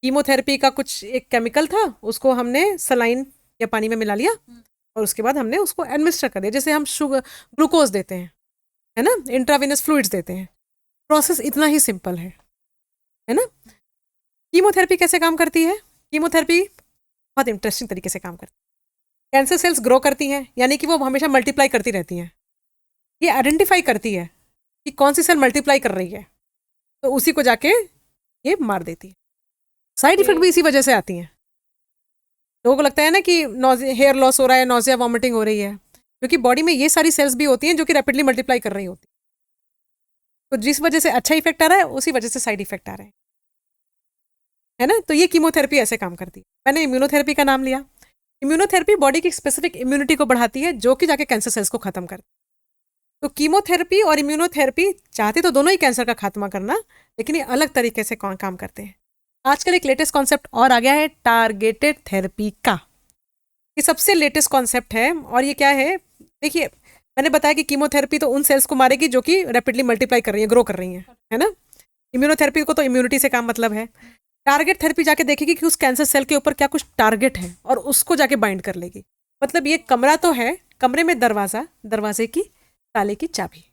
कीमोथेरेपी का कुछ एक केमिकल था, उसको हमने सलाइन या पानी में मिला लिया और उसके बाद हमने उसको एडमिनिस्टर कर दिया। जैसे हम शुगर ग्लूकोज देते हैं, है ना? इंट्रावेनस फ्लूइड्स देते हैं। प्रोसेस इतना ही सिंपल है ना? कीमोथेरेपी कैसे काम करती है? कीमोथेरेपी बहुत इंटरेस्टिंग तरीके से काम करती है। कैंसर सेल्स ग्रो करती हैं, यानी कि वो हमेशा मल्टीप्लाई करती रहती हैं। ये आइडेंटिफाई करती है कि कौन सी सेल मल्टीप्लाई कर रही है, तो उसी को जाके ये मार देती है। साइड इफेक्ट भी इसी वजह से आती हैं। लोगों को लगता है ना कि हेयर लॉस हो रहा है, नोजिया वॉमिटिंग हो रही है, क्योंकि बॉडी में ये सारी सेल्स भी होती हैं जो कि रैपिडली मल्टीप्लाई कर रही होती हैं। तो जिस वजह से अच्छा इफेक्ट आ रहा है, उसी वजह से साइड इफेक्ट आ रहे हैं, है ना? तो ये कीमोथेरेपी ऐसे काम करती है। मैंने इम्यूनोथेरेपी का नाम लिया। इम्यूनोथेरेपी बॉडी की स्पेसिफिक इम्यूनिटी को बढ़ाती है, जो कि जाके कैंसर सेल्स को खत्म करती है। तो कीमोथेरेपी और इम्यूनोथेरेपी चाहते तो दोनों ही कैंसर का खात्मा करना, लेकिन ये अलग तरीके से काम करते हैं। आजकल एक लेटेस्ट कॉन्सेप्ट और आ गया है टारगेटेड थेरेपी का। ये सबसे लेटेस्ट कॉन्सेप्ट है और ये क्या है? देखिए, मैंने बताया कि कीमोथेरेपी तो उन सेल्स को मारेगी जो कि रैपिडली मल्टीप्लाई कर रही है, ग्रो कर रही हैं, है ना? इम्यूनोथेरेपी को तो इम्यूनिटी से काम मतलब है। टारगेट थेरेपी जाके देखेगी कि उस कैंसर सेल के ऊपर क्या कुछ टारगेट है और उसको जाके बाइंड कर लेगी। मतलब ये कमरा तो है, कमरे में दरवाजा, दरवाजे की ताले की चाबी,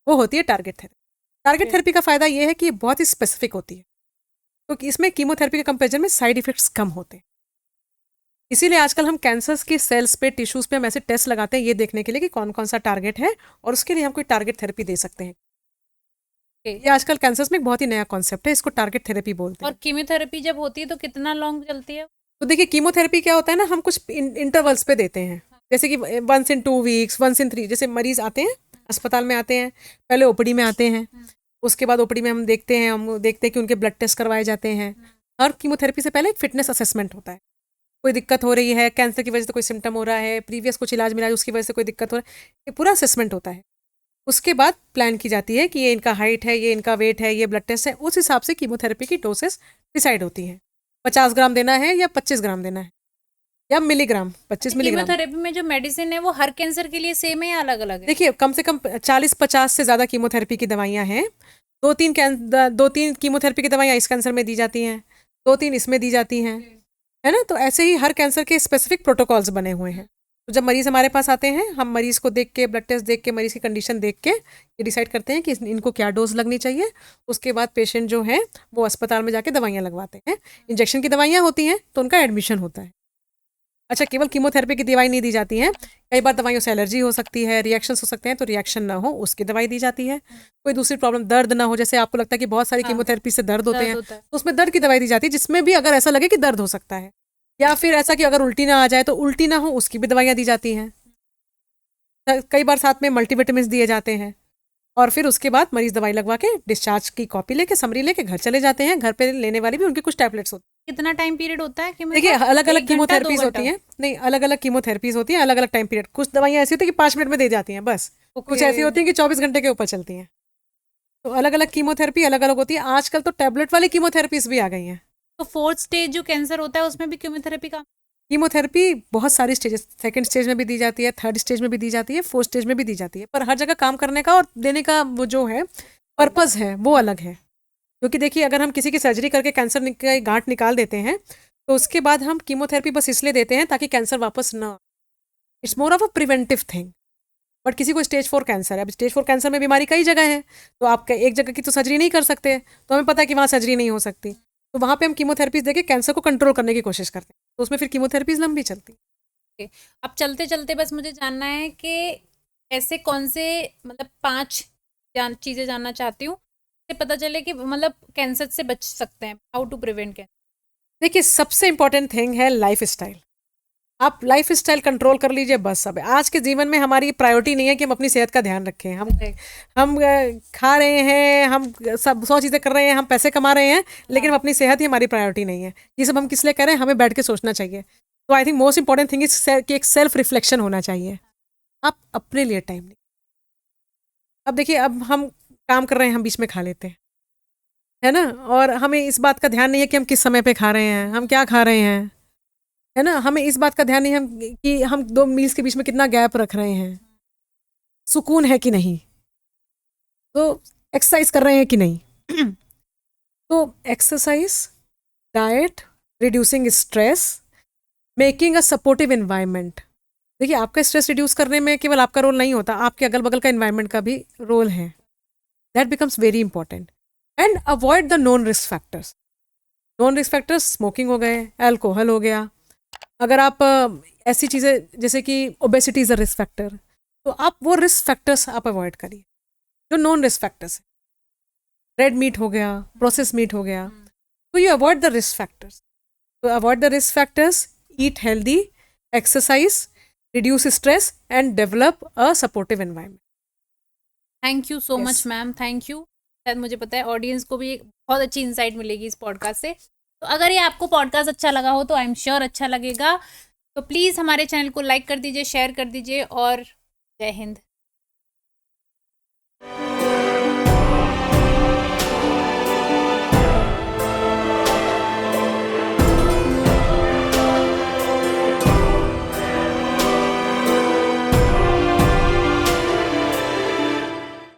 वो होती है टारगेट थेरेपी। टारगेट थेरेपी का फायदा ये है कि ये बहुत ही स्पेसिफिक होती है, तो इसमें कीमोथेरेपी के कंपेरिजन में साइड इफेक्ट्स कम होते हैं। इसीलिए आजकल हम कैंसर्स के सेल्स पे, टिश्यूज पे हम ऐसे टेस्ट लगाते हैं ये देखने के लिए कि कौन कौन सा टारगेट है और उसके लिए हम कोई टारगेट थेरेपी दे सकते हैं। ये आजकल कैंसर्स में एक बहुत ही नया कॉन्सेप्ट है, इसको टारगेट थेरेपी बोलते हैं। और कीमोथेरेपी जब होती है तो कितना लॉन्ग चलती है? तो देखिए कीमोथेरेपी क्या होता है ना, हम कुछ इंटरवल्स पे देते हैं, जैसे कि 1 in 2 weeks, 1 in 3, जैसे मरीज आते हैं अस्पताल में, आते हैं पहले ओपीडी में आते हैं, उसके बाद ओपीडी में हम देखते हैं कि उनके ब्लड टेस्ट करवाए जाते हैं। हर कीमोथेरेपी से पहले एक फिटनेस असेसमेंट होता है। कोई दिक्कत हो रही है, कैंसर की वजह से कोई सिम्टम हो रहा है, प्रीवियस कुछ इलाज मिला है उसकी वजह से कोई दिक्कत हो रहा है, ये पूरा असेसमेंट होता है। उसके बाद प्लान की जाती है कि ये इनका हाइट है, ये इनका वेट है, ये ब्लड टेस्ट है, उस हिसाब से कीमोथेरेपी की डोसेस डिसाइड होती हैं। 50 ग्राम देना है या 25 ग्राम देना है या मिलीग्राम, 25 मिलीग्राम। कीमोथेरेपी में जो मेडिसिन है वो हर कैंसर के लिए सेम है या अलग अलग है? देखिए कम से कम 40-50 से ज़्यादा कीमोथेरेपी की दवाइयाँ हैं। दो तीन कीमोथेरेपी की दवाइयाँ इस कैंसर में दी जाती हैं, 2-3 इसमें दी जाती हैं, है ना? तो ऐसे ही हर कैंसर के स्पेसिफिक प्रोटोकॉल्स बने हुए हैं। तो जब मरीज़ हमारे पास आते हैं, हम मरीज़ को देख के, ब्लड टेस्ट देख के, मरीज़ की कंडीशन देख के ये डिसाइड करते हैं कि इनको क्या डोज लगनी चाहिए। उसके बाद पेशेंट जो है वो अस्पताल में जाके दवाइयाँ लगवाते हैं। इंजेक्शन की दवाइयाँ होती हैं तो उनका एडमिशन होता है। अच्छा, केवल कीमोथेरेपी की दवाई नहीं दी जाती है, कई बार दवाइयों से एलर्जी हो सकती है, रिएक्शंस हो सकते हैं, तो रिएक्शन ना हो उसकी दवाई दी जाती है। कोई दूसरी प्रॉब्लम, दर्द ना हो, जैसे आपको लगता है कि बहुत सारी कीमोथेरेपी से दर्द होते हैं, तो उसमें दर्द की दवाई दी जाती है, जिसमें भी अगर ऐसा लगे कि दर्द हो सकता है, या फिर ऐसा कि अगर उल्टी ना आ जाए तो उल्टी ना हो उसकी भी दवाइयाँ दी जाती हैं। कई बार साथ में मल्टीविटामिन दिए जाते हैं और फिर उसके बाद मरीज दवाई लगवा के डिस्चार्ज की कॉपी लेके, समरी लेके घर चले जाते हैं। घर पे लेने वाली भी उनकी कुछ टैबलेट्स होती हैं। कितना टाइम पीरियड होता है? देखिए अलग अलग कीमोथेरेपीज होती हैं, नहीं अलग अलग कीमोथेरेपीज होती हैं, अलग अलग टाइम पीरियड। कुछ दवाइयाँ ऐसी होती है कि 5 मिनट में दे जाती हैं बस, कुछ ऐसी होती हैं कि 24 घंटे के ऊपर चलती हैं। तो अलग अलग कीमोथेरेपी अलग अलग होती है। आजकल तो टैबलेट वाली कीमोथेरेपीज भी आ गई हैं। तो 4th स्टेज जो कैंसर होता है उसमें भी कीमोथेरेपी का? कीमोथेरेपी बहुत सारी स्टेजेस, 2nd स्टेज में भी दी जाती है, 3rd स्टेज में भी दी जाती है, 4th स्टेज में भी दी जाती है, पर हर जगह काम करने का और देने का वो जो है पर्पस है वो अलग है। क्योंकि देखिए अगर हम किसी की सर्जरी करके कैंसर का गांठ निकाल देते हैं तो उसके बाद हम कीमोथेरेपी बस इसलिए देते हैं ताकि कैंसर वापस ना, it's more of a preventive thing. But किसी को स्टेज 4 कैंसर है, अब स्टेज 4 कैंसर में बीमारी कई जगह है, तो आप एक जगह की तो सर्जरी नहीं कर सकते, तो हमें पता है कि वहाँ सर्जरी नहीं हो सकती, तो वहाँ पे हम कीमोथेरेपीज देके कैंसर को कंट्रोल करने की कोशिश करते हैं, तो उसमें फिर कीमोथेरेपीज लंबी चलती है। अब चलते चलते बस मुझे जानना है कि ऐसे कौन से, मतलब 5 चीजें जानना चाहती हूँ, इससे पता चले कि मतलब कैंसर से बच सकते हैं, हाउ टू प्रिवेंट कैंसर। देखिए सबसे इंपॉर्टेंट थिंग है लाइफ स्टाइल। आप लाइफ स्टाइल कंट्रोल कर लीजिए बस। सब आज के जीवन में हमारी प्रायोरिटी नहीं है कि हम अपनी सेहत का ध्यान रखें। हम खा रहे हैं, हम सब 100 चीज़ें कर रहे हैं, हम पैसे कमा रहे हैं, लेकिन अपनी सेहत ही हमारी प्रायोरिटी नहीं है। ये सब हम किस लिए कर रहे हैं, हमें बैठ के सोचना चाहिए। तो I think most important thing is कि एक सेल्फ रिफ्लेक्शन होना चाहिए। आप अपने लिए टाइम नहीं। अब देखिए अब हम काम कर रहे हैं, हम बीच में खा लेते हैं, है ना? और हमें इस बात का ध्यान नहीं है कि हम किस समय पे खा रहे हैं, हम क्या खा रहे हैं, है ना, हमें इस बात का ध्यान नहीं हम कि हम 2 मील्स के बीच में कितना गैप रख रहे हैं, सुकून है कि नहीं, तो एक्सरसाइज कर रहे हैं कि नहीं। तो exercise, diet, reducing stress, making a supportive environment. देखिए, आपका स्ट्रेस रिड्यूस करने में केवल आपका रोल नहीं होता, आपके अगल बगल का एनवायरनमेंट का भी रोल है। That becomes very important. And avoid the non risk factors. Non risk factors smoking हो गए, अल्कोहल हो गया। अगर आप ऐसी चीज़ें जैसे कि obesity is a risk factor, तो आप वो रिस्क फैक्टर्स आप अवॉइड करिए जो नॉन रिस्क फैक्टर्स है। रेड मीट हो गया, प्रोसेस मीट हो गया, तो you avoid the risk factors. तो avoid the risk factors, eat healthy, exercise, reduce stress and develop a supportive environment. Thank you so Yes. Much ma'am, thank you. शायद मुझे पता है ऑडियंस को भी एक बहुत अच्छी इंसाइट मिलेगी इस पॉडकास्ट से। तो अगर ये आपको पॉडकास्ट अच्छा लगा हो तो आई एम श्योर अच्छा लगेगा। तो प्लीज़ हमारे चैनल को लाइक कर दीजिए, शेयर कर दीजिए और जय हिंद।